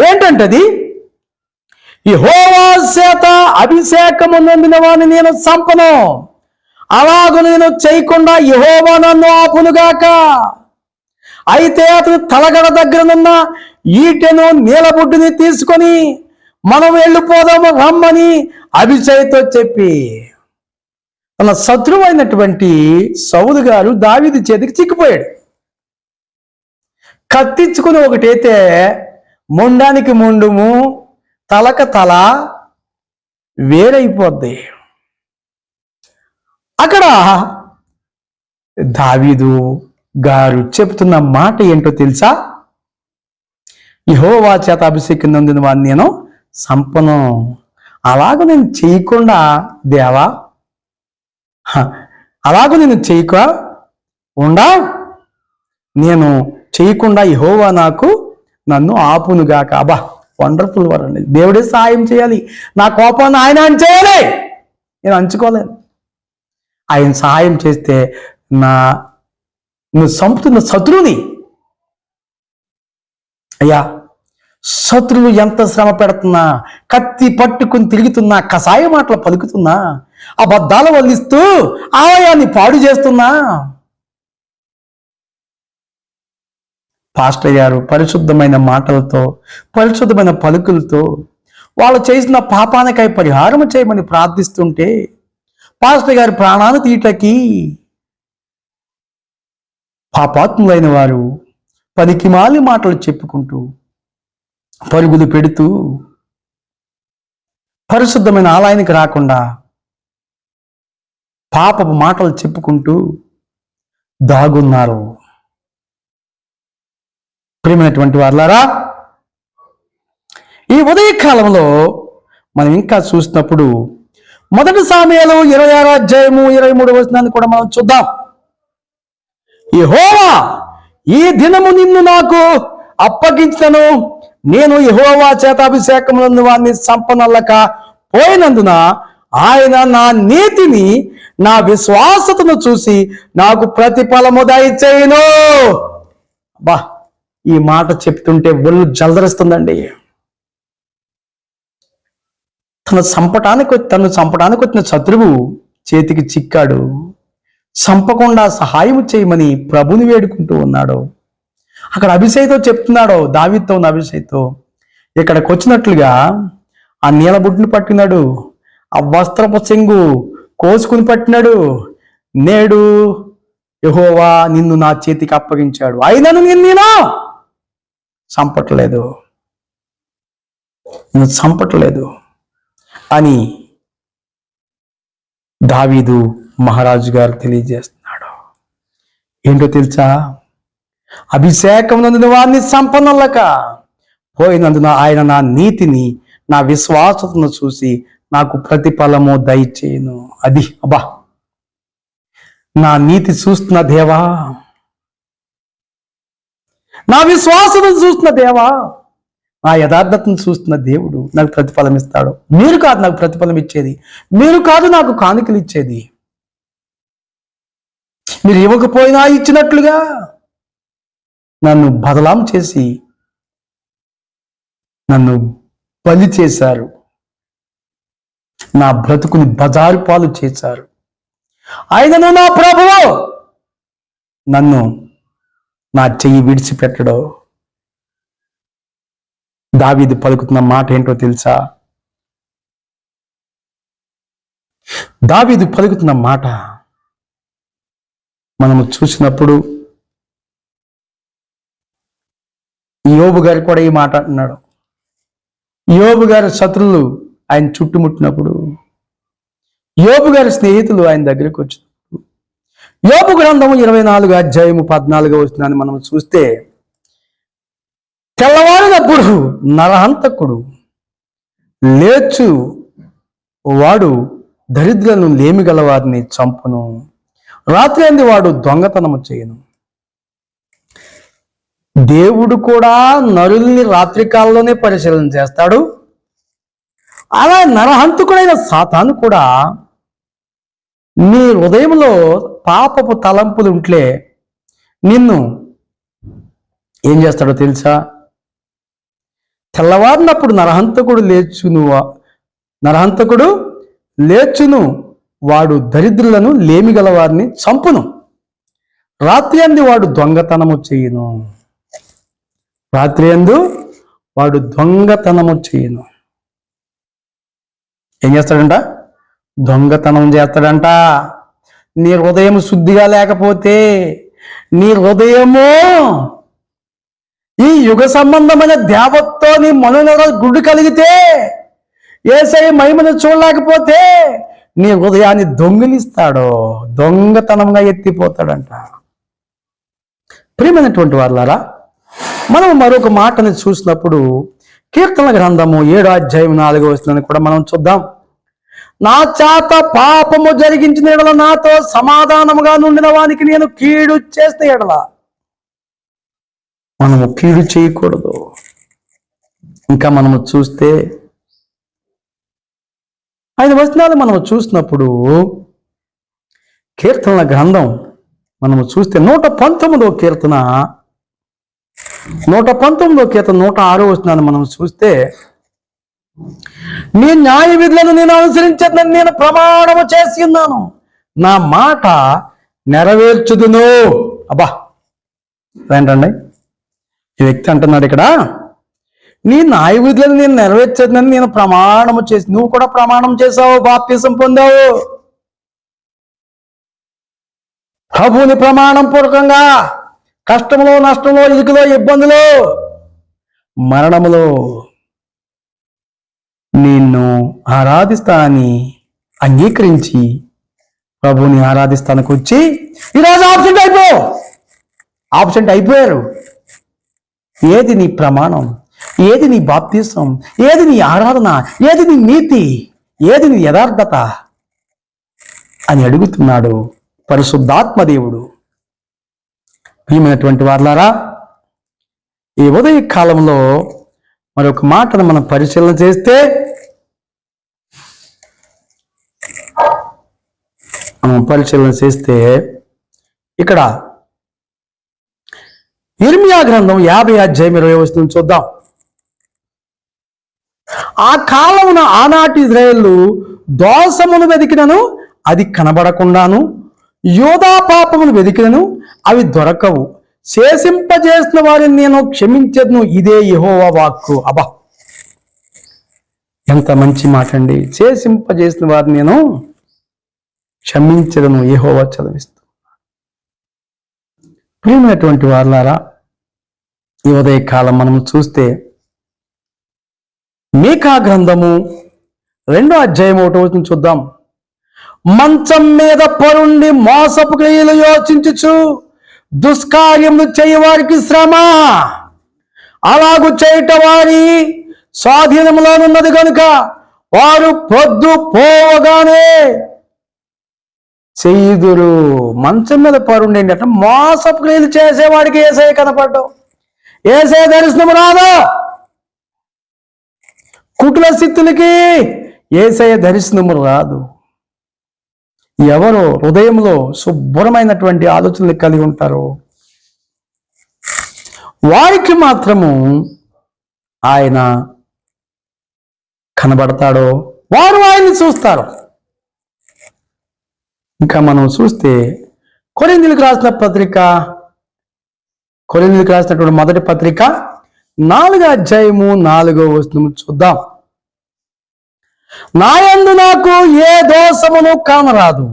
ఏంటంటే అది, యెహోవా చేత అభిషేకము నొందిన వాడిని నేను చంపను, అలాగ నేను చేయకుండా యెహోవా నన్ను ఆపునుగాక. అయితే అతను తలగడ దగ్గరనున్న ఈటెను నీలబుడ్డిని తీసుకొని మనం వెళ్ళిపోదాము రమ్మని అభిషేక్తో చెప్పి తన శత్రువు అయినటువంటి సౌలు గారు దావీదు చేతికి చిక్కిపోయాడు. కత్తించుకుని ఒకటైతే మొండానికి మొండుము, తలక తల వేరైపోద్ది. అక్కడ దావీదు గారు చెప్తున్న మాట ఏంటో తెలుసా? యెహోవా చేత అభిషేకం నొందిన వాడిని నేను సంపను, అలాగ నేను చేయకుండా దేవా, అలాగ నేను చేయక ఉండా, నేను చేయకుండా యెహోవా నన్ను ఆపునుగాక. అబ్బా, వండర్ఫుల్ వర్ అండి. దేవుడే సహాయం చేయాలి. నా కోపాన్ని ఆయన చేయాలి, నేను అంచుకోలేను. ఆయన సహాయం చేస్తే నువ్వు చంపుతున్న శత్రువుని, అయ్యా శత్రువు ఎంత శ్రమ పెడుతున్నా, కత్తి పట్టుకుని తిరుగుతున్నా, కషాయ మాటలు పలుకుతున్నా, అబద్ధాలు వల్లిస్తూ ఆలయాన్ని పాడు చేస్తున్నా, పాస్టర్ గారు పరిశుద్ధమైన మాటలతో, పరిశుద్ధమైన పలుకులతో వాళ్ళు చేసిన పాపానికై పరిహారం చేయమని ప్రార్థిస్తుంటే పాస్టర్ గారి ప్రాణాలు తీయటకి పాపాత్ములైన వారు పనికిమాలి మాటలు చెప్పుకుంటూ పరుగులు పెడుతూ పరిశుద్ధమైన ఆలయానికి రాకుండా పాపపు మాటలు చెప్పుకుంటూ దాగున్నారు. ప్రియమైనటువంటి వారలారా, ఈ ఉదయకాలంలో మనం ఇంకా చూసినప్పుడు 1 సాముయేలు 26వ అధ్యాయము 23వ వచనాన్ని కూడా మనం చూద్దాం. యెహోవా ఈ దినము నిన్ను నాకు అప్పగించను, నేను యెహోవా చేత అభిషేకమునందు వారిని సంపనల్లక పోయినందున ఆయన నా నీతిని నా విశ్వాసతను చూసి నాకు ప్రతిఫలము దయచేయును. బా, ఈ మాట చెప్తుంటే ఒళ్ళు జలదరిస్తుందండి. తను చంపడానికి వచ్చిన శత్రువు చేతికి చిక్కాడు. చంపకుండా సహాయం చేయమని ప్రభుని వేడుకుంటూ ఉన్నాడు. అక్కడ అభిషేక్తో చెప్తున్నాడు, దావీదుతో ఉన్న అభిషేక్తో ఇక్కడికి వచ్చినట్లుగా ఆ నీలబుడ్డుని పట్టినాడు, ఆ వస్త్రపు చెంగు కోసుకుని పట్టినాడు. నేడు యెహోవా నిన్ను నా చేతికి అప్పగించాడు, అయినను నేను చంపట్లేదు అని దావీదు మహారాజు గారు తెలియజేస్తున్నాడు. ఏంటో తెలుసా? అభిషేకం నందున వారిని సంపనల్లక పోయినందున ఆయన నా నీతిని నా విశ్వాసతను చూసి నాకు ప్రతిఫలము దయచేయును. అది అబ్బా, నా నీతి చూస్తున్న దేవా, నా విశ్వాసతను చూస్తున్న దేవా, నా యథార్థతను చూస్తున్న దేవుడు నాకు ప్రతిఫలం ఇస్తాడు. మీరు కాదు నాకు ప్రతిఫలం ఇచ్చేది, మీరు కాదు నాకు కానుకలు ఇచ్చేది. మీరు ఇవ్వకపోయినా ఇచ్చినట్లుగా నన్ను బదలాం చేసి నన్ను బలి చేశారు, నా బ్రతుకుని బజారు పాలు చేశారు. ఆయనను నా ప్రభువు నన్ను నా చెయ్యి విడిచిపెట్టడో. దావీదు పలుకుతున్న మాట ఏంటో తెలుసా? దావీదు పలుకుతున్న మాట మనము చూసినప్పుడు యోబు గారు కూడా ఈ మాట అంటున్నాడు. యోబు గారి శత్రువులు ఆయన చుట్టుముట్టినప్పుడు, యోబు గారి స్నేహితులు ఆయన దగ్గరికి వచ్చినప్పుడు, యోబు గ్రంథము 24 అధ్యాయము 14 వచనాన్ని మనం చూస్తే, తెల్లవారినప్పుడు నరహంతకుడు లేచు వాడు దరిద్రులను లేమిగల వారిని చంపును, రాత్రి అంది వాడు దొంగతనము చేయను. దేవుడు కూడా నరుల్ని రాత్రి కాలంలోనే పరిశీలన చేస్తాడు. అలా నరహంతకుడైన సాతాను కూడా నీ హృదయంలో పాపపు తలంపులు ఉంటే నిన్ను ఏం చేస్తాడో తెలుసా? తెల్లవారినప్పుడు నరహంతకుడు లేచును, వాడు దరిద్రులను లేమిగల వారిని చంపును, రాత్రి అంది వాడు దొంగతనము చేయును. రాత్రి అందు వాడు దొంగతనము చేయును. ఏం చేస్తాడంట? దొంగతనం చేస్తాడంట. నీ హృదయం శుద్ధిగా లేకపోతే, నీ హృదయము ఈ యుగ సంబంధమైన దేవతతో నీ మనోనర గుడ్డు కలిగితే, యేసయ్య మహిమను చూడలేకపోతే నీ హృదయాన్ని దొంగిలిస్తాడో, దొంగతనంగా ఎత్తిపోతాడంట. ప్రియమైనటువంటి వారులారా, మనం మరొక మాటని చూసినప్పుడు కీర్తన గ్రంథము 7వ అధ్యాయం 4వ వచనాన్ని కూడా మనం చూద్దాం. నా చేత పాపము జరిగించిన ఎడల నాతో సమాధానముగా నుండిన వానికి నేను కీడు చేస్తే ఎడల, మనము కీడు చేయకూడదు. ఇంకా మనము చూస్తే 5 వచనాలు మనము చూసినప్పుడు కీర్తనల గ్రంథం మనము చూస్తే 119వ కీర్తన 106వ వచనాన్ని మనం చూస్తే, నీ న్యాయ విధులను నేను అనుసరించదని నేను ప్రమాణము చేసి ఉన్నాను, నా మాట నెరవేర్చుదును. అబ్బా, ఏంటండి ఈ వ్యక్తి అంటున్నాడు ఇక్కడ, నీ న్యాయ విధులను నేను నెరవేర్చదని నేను ప్రమాణము చేసి, నువ్వు కూడా ప్రమాణం చేసావు, బాప్తిసం పొందావు. ప్రభువుని ప్రమాణం పూర్వకంగా కష్టంలో, నష్టంలో, ఇరుకులో, ఇబ్బందులో, మరణములో నిన్ను ఆరాధిస్తానని అంగీకరించి ప్రభువుని ఆరాధిస్తానికి వచ్చి ఈరోజు ఆబ్సెంట్ అయిపోయారు. ఏది నీ ప్రమాణం? ఏది నీ బాప్తిసం? ఏది నీ ఆరాధన? ఏది నీ నీతి? ఏది నీ యథార్థత అని అడుగుతున్నాడు పరిశుద్ధాత్మ దేవుడు. ప్రియమైనటువంటి వారులారా, ఈ ఉదయ కాలంలో మరొక మాటను మనం పరిశీలన చేస్తే, ఇక్కడ యిర్మీయా గ్రంథం 50 అధ్యాయం 20 వచనం చూద్దాం. ఆ కాలమున ఆనాటి ఇశ్రాయేలు దోషమును వెదికినను అది కనబడకుండాను, యూదా పాపమును వెదికినను అవి దొరకవు, శేషింపజేసిన వారిని నేను క్షమించదును, ఇదే యెహోవా వాక్కు. అబ్బా, ఎంత మంచి మాట అండి. శేషింపజేసిన వారిని నేను క్షమించదను, యెహోవా చదివిస్తూ. ప్రియమైనటువంటి వారులారా, ఈ ఉదయ కాలం మనము చూస్తే మీకా గ్రంథము 2వ అధ్యాయం 1వ వచనం చూద్దాం. మంచం మీద పరుండి మోసపు క్రియలు యోచించుచు దుష్కార్యములు చేయవారికి శ్రమ, అలాగు చేయట వారి స్వాధీనంలోనున్నది కనుక వారు పొద్దు పోవగానే చేయుదురు. మంచం మీద పరుండి అంటే మోసపు క్రియలు చేసేవాడికి యేసయ్య కనపడ్డావు, యేసయ్య దర్శనం రాదు. కుటుల స్థితులకి యేసయ్య దర్శనము రాదు. ఎవరు హృదయంలో శుభ్రమైనటువంటి ఆలోచనలు కలిగి ఉంటారో వారికి మాత్రము ఆయన కనబడతాడో, వారు ఆయన్ని చూస్తారు. ఇంకా మనం చూస్తే కొరింథీయులకు రాసినటువంటి మొదటి పత్రిక 4వ అధ్యాయము 4వ వచనం చూద్దాం. నా యందు నాకు ఏ దోషమును కానరాదు.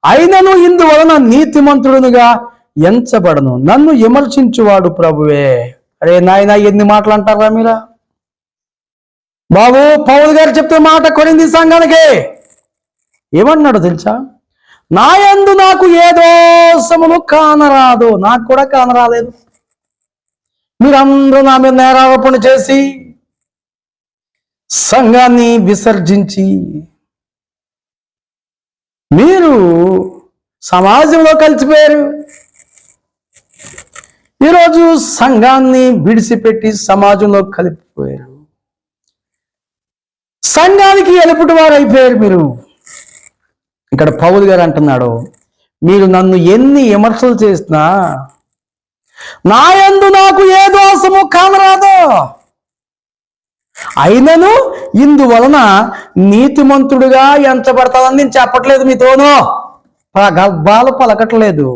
అయినను ఇందువలన నీతిమంతుడునుగా ఎంచబడను. నన్ను విమర్శించువాడు ప్రభువే. అరే నాయన, ఎన్ని మాటలు అంటారా మీరా? బాబు, పౌలు గారు చెప్తున్న మాట కొరింథీ సంఘానికి ఏమన్నాడు తెలుసా? నా యందు నాకు ఏ దోషమును కానరాదు. నాకు కూడా కానరాలేదు. మీరందరూ నా మీద నేరారోపణ చేసి సంఘాన్ని విసర్జించి మీరు సమాజంలో కలిసిపోయారు. ఈరోజు సంఘాన్ని విడిచిపెట్టి సమాజంలో కలిపిపోయారు. సంఘానికి ఎలుపుటి వారు అయిపోయారు మీరు. ఇక్కడ పౌలు గారు అంటున్నాడు, మీరు నన్ను ఎన్ని విమర్శలు చేసినా నా యందు నాకు ఏ దోషము కానరాదు. అయినను ఇందువలన నీతిమంతుడుగా ఎంచబడతాదని నేను చెప్పట్లేదు, మీతోనూ గర్భాలు పలకట్లేదు.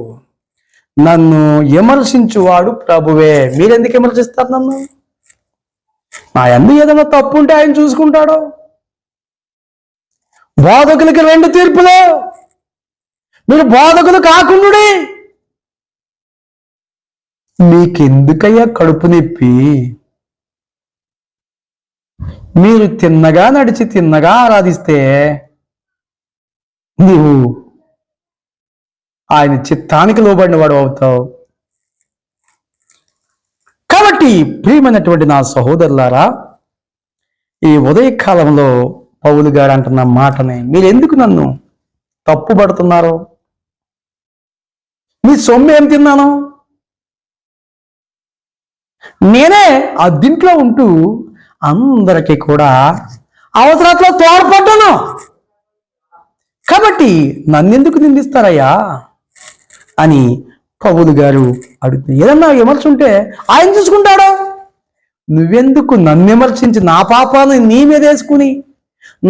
నన్ను విమర్శించువాడు ప్రభువే. మీరెందుకు విమర్శిస్తారు నన్ను? నా యందు ఏదైనా తప్పు ఉంటే ఆయన చూసుకుంటాడు. బోధకులకి 2 తీర్పులు. మీరు బోధకులు కాకుండా మీకెందుకయ్యా కడుపు నొప్పి? మీరు తిన్నగా నడిచి తిన్నగా ఆరాధిస్తే నీవు ఆయన చిత్తానికి లోబడిన వాడు అవుతావు. కాబట్టి ప్రియమైనటువంటి నా సహోదరులారా, ఈ ఉదయకాలంలో పౌలు గారు అంటున్న మాటని మీరు ఎందుకు నన్ను తప్పుపడుతున్నారు? మీ సొమ్ము ఏం తిన్నాను? నేనే అద్దింట్లో ఉంటూ అందరికీ కూడా అవసరాల్లో తోడ్పడ్డాను. కాబట్టి నన్నెందుకు నిందిస్తారయ్యా అని పౌలు గారు అడుగుతుంది. ఏదన్నా విమర్శ ఉంటే ఆయన చూసుకుంటాడు. నువ్వెందుకు నన్ను విమర్శించి నా పాపాన్ని నీ మీద వేసుకుని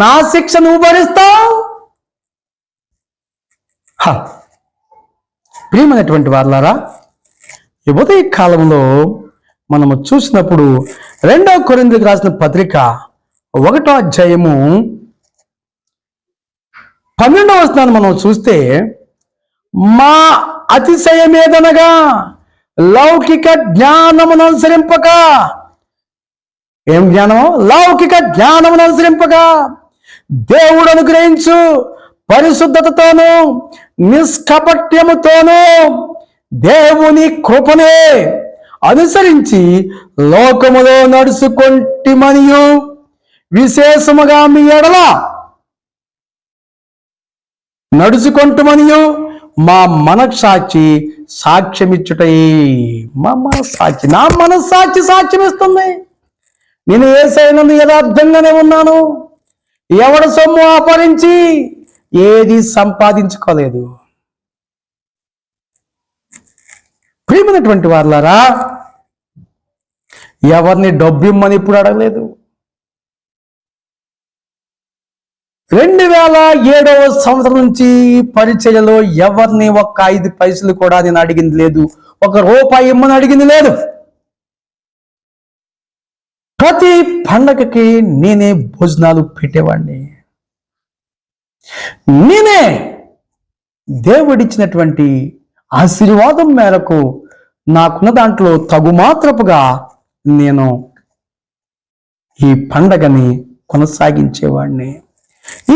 నా శిక్ష నువ్వు భరిస్తావు? ప్రియమైనటువంటి వారలారా, ఈ ఉదయ కాలంలో మనము చూసినప్పుడు 2వ కొరింథీయులకు రాసిన పత్రిక 1వ అధ్యాయము 12వ వచనాన్ని మనం చూస్తే, మా అతిశయమేదనగా లౌకిక జ్ఞానమును అనుసరింపక. ఏం జ్ఞానము? లౌకిక జ్ఞానమును అనుసరింపక దేవుడు అనుగ్రహించు పరిశుద్ధతతోనూ నిష్కపట్యముతోనూ దేవుని కృపనే అనుసరించి లోకములో నడుచుకొంటిమనియు విశేషముగా మీ ఎడల నడుచుకొంటుమనియు మా మనస్సాక్షి సాక్ష్యమిచ్చుటై. మా మనస్సాక్షి, నా మనస్సాక్షి సాక్ష్యమిస్తుంది. నేను యేసయ్యనందు యథార్థంగానే ఉన్నాను. ఎవడ సొమ్ము అపహరించి ఏది సంపాదించుకోలేదు. ప్రియమైనటువంటి వారలారా, ఎవరిని డబ్బు ఇమ్మని ఇప్పుడు అడగలేదు. 2007వ సంవత్సరం నుంచి పరిచర్యలో ఎవరిని ఒక్క 5 పైసలు కూడా నేను అడిగింది లేదు. ₹1 ఇమ్మని అడిగింది లేదు. ప్రతి పండగకి నేనే భోజనాలు పెట్టేవాడిని. నేనే దేవుడిచ్చినటువంటి ఆశీర్వాదం మేరకు నాకున్న దాంట్లో తగుమాత్రపుగా నేను ఈ పండగని కొనసాగించేవాడిని.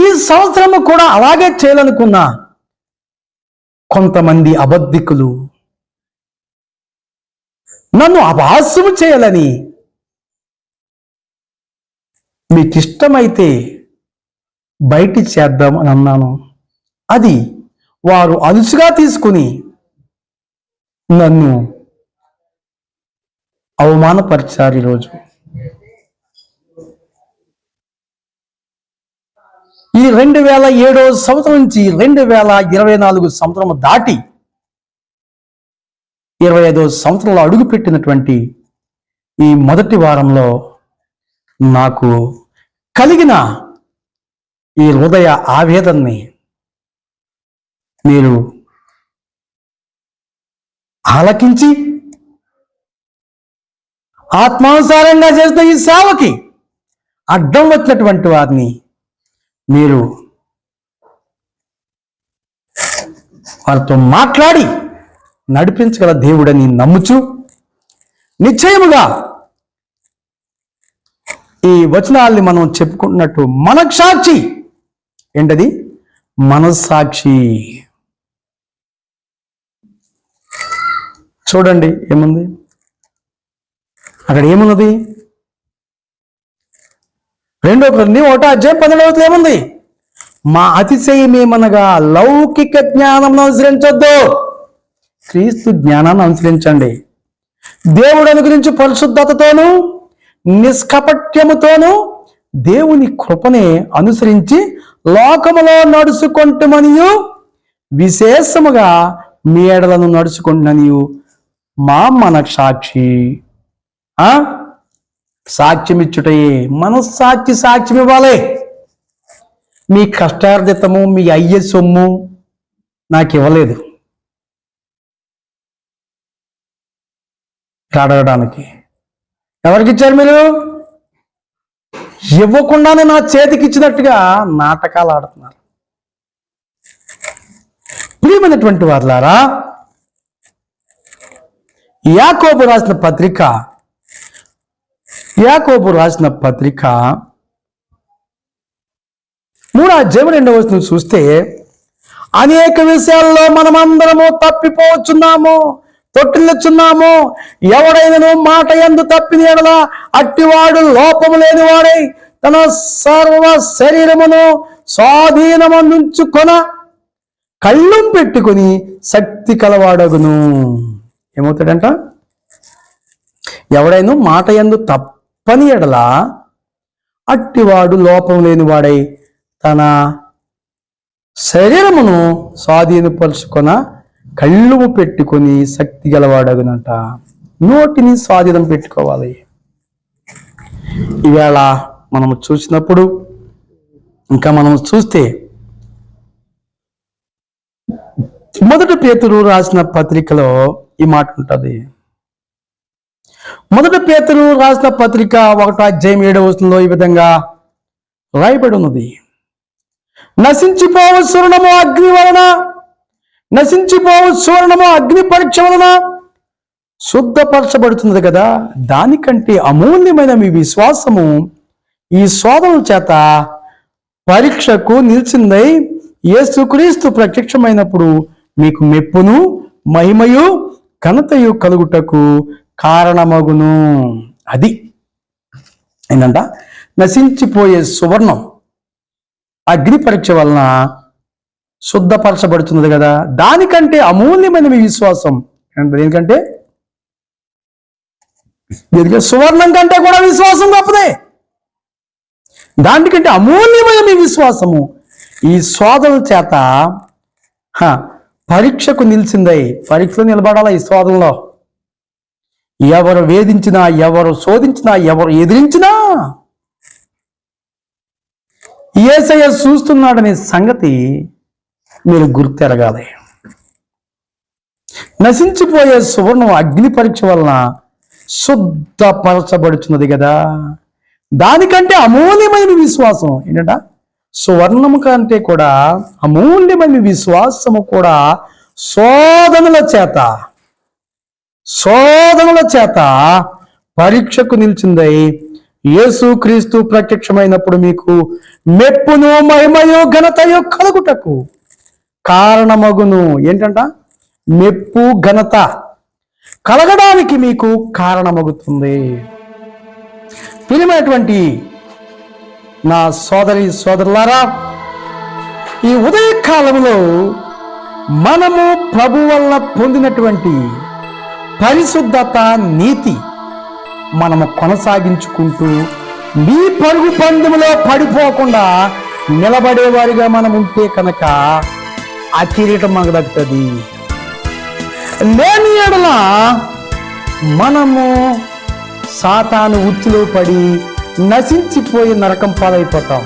ఈ సంవత్సరము కూడా అలాగే చేయాలనుకున్నా. కొంతమంది అబద్ధికులు నన్ను అపహాస్యము చేయాలని, మీకు ఇష్టమైతే బయట చేద్దాం అని అన్నాను. అది వారు అలుసుగా తీసుకుని నన్ను అవమానపరిచారు. ఈరోజు ఈ 2007వ సంవత్సరం నుంచి 2024 సంవత్సరం దాటి 25వ సంవత్సరంలో అడుగుపెట్టినటువంటి ఈ మొదటి వారంలో నాకు కలిగిన ఈ హృదయ ఆవేదనని మీరు ఆలకించి ఆత్మానుసారంగా చేసిన ఈ సేవకి అడ్డం వచ్చినటువంటి వారిని మీరు వారితో మాట్లాడి నడిపించగల దేవుడని నమ్ముచు నిశ్చయముగా ఈ వచనాల్ని మనం చెప్పుకుంటున్నట్టు మనస్సాక్షి ఏంటది? మనస్సాక్షి. చూడండి ఏముంది అక్కడ, ఏమున్నది? 2 Korinథీ 1:17 ఏముంది? మా అతిశయమేమనగా లౌకిక జ్ఞానం అనుసరించొద్దు, క్రీస్తు జ్ఞానాన్ని అనుసరించండి. దేవుడు అనుగ్రహించి పరిశుద్ధతతోనూ నిష్కపట్యముతోనూ దేవుని కృపనే అనుసరించి లోకములో నడుచుకుంటమనియు విశేషముగా మీ ఎడలను నడుచుకుంటుననియు మా మనస్సాక్షి సాక్ష్యమిచ్చుటయే. మనస్సాక్షి సాక్ష్యం ఇవ్వాలి. మీ కష్టార్జితము, మీ అయ్యే సొమ్ము నాకు ఇవ్వలేదు అడగడానికి. ఎవరికి ఇచ్చారు మీరు? ఇవ్వకుండానే నా చేతికి ఇచ్చినట్టుగా నాటకాలు ఆడుతున్నారు. ప్రియమైనటువంటి వారులారా, యాకోబు రాసిన పత్రిక 3:2 చూస్తే, అనేక విషయాల్లో మనమందరము తప్పిపోవచ్చున్నాము, తొట్టిల్లుచున్నాము. ఎవడైనను మాట యందు తప్పిన యెడల అట్టివాడు లోపము లేనివాడై తన సర్వ శరీరమును స్వాధీనమందుంచుకొన కళ్ళం పెట్టుకుని శక్తి కలవాడగును. ఏమవుతాడంట? ఎవడైనా మాట యందు తప్పని యెడల అట్టివాడు లోపం లేనివాడై తన శరీరమును స్వాధీనపరుచుకొన కళ్ళుము పెట్టుకొని శక్తి గలవాడగునంట. నోటిని స్వాధీనం పెట్టుకోవాలి. ఈవేళ మనము చూసినప్పుడు, ఇంకా మనం చూస్తే 1 పేతురు రాసిన పత్రికలో ఈ మాట ఉంటుంది. 1 పేతురు రాసిన పత్రిక 1:7 ఈ విధంగా రాయబడి ఉన్నది. నశించిపోవు సువర్ణము అగ్ని వలన, నశించిపోవు సువర్ణము అగ్ని పరీక్ష వలన శుద్ధపరచబడుతున్నది కదా, దానికంటే అమూల్యమైన మీ విశ్వాసము ఈ శోధనల చేత పరీక్షకు నిలిచిందై యేసుక్రీస్తు ప్రత్యక్షమైనప్పుడు మీకు మెప్పును మహిమయు ఘనతయు కలుగుటకు కారణమగును. అది ఏంటంట? నశించిపోయే సువర్ణం అగ్ని పరీక్ష వలన శుద్ధపరచబడుతున్నది కదా, దానికంటే అమూల్యమైన మీ విశ్వాసం. ఎందుకంటే సువర్ణం కంటే కూడా విశ్వాసం గొప్పదే. దానికంటే అమూల్యమైన మీ విశ్వాసము ఈ శోధనల చేత పరీక్షకు నిలిచిందై. పరీక్షలో నిలబడాలా ఈ శోధనలో. ఎవరు వేధించినా, ఎవరు శోధించినా, ఎవరు ఎదిరించినా యేసయ్య చూస్తున్నాడనే సంగతి మీరు గుర్తెరగాలి. నశించిపోయే సువర్ణం అగ్ని పరీక్ష వలన శుద్ధపరచబడుతున్నది కదా, దానికంటే అమూల్యమైన విశ్వాసం. ఏంటంట? సువర్ణము కంటే కూడా అమూల్యమైన విశ్వాసము కూడా శోధనల చేత పరీక్షకు నిలిచిందై యేసుక్రీస్తు ప్రత్యక్షమైనప్పుడు మీకు మెప్పును మహిమయు ఘనతయు కలుగుటకు కారణమగును. ఏంటంట? మెప్పు ఘనత కలగడానికి మీకు కారణమగుతుంది. ప్రియమైనటువంటి నా సోదరి సోదరులారా, ఈ ఉదయకాలంలో మనము ప్రభు వల్ల పొందినటువంటి పరిశుద్ధత, నీతి మనము కొనసాగించుకుంటూ మీ పరుగు పందెములో పడిపోకుండా నిలబడేవారిగా మనం ఉంటే కనుక ఆ కిరీటం మనకు దక్కుతుంది. లేని యెడల మనము సాతాను ఉచ్చులో పడి నశించిపోయి నరకం పాలైపోతాం.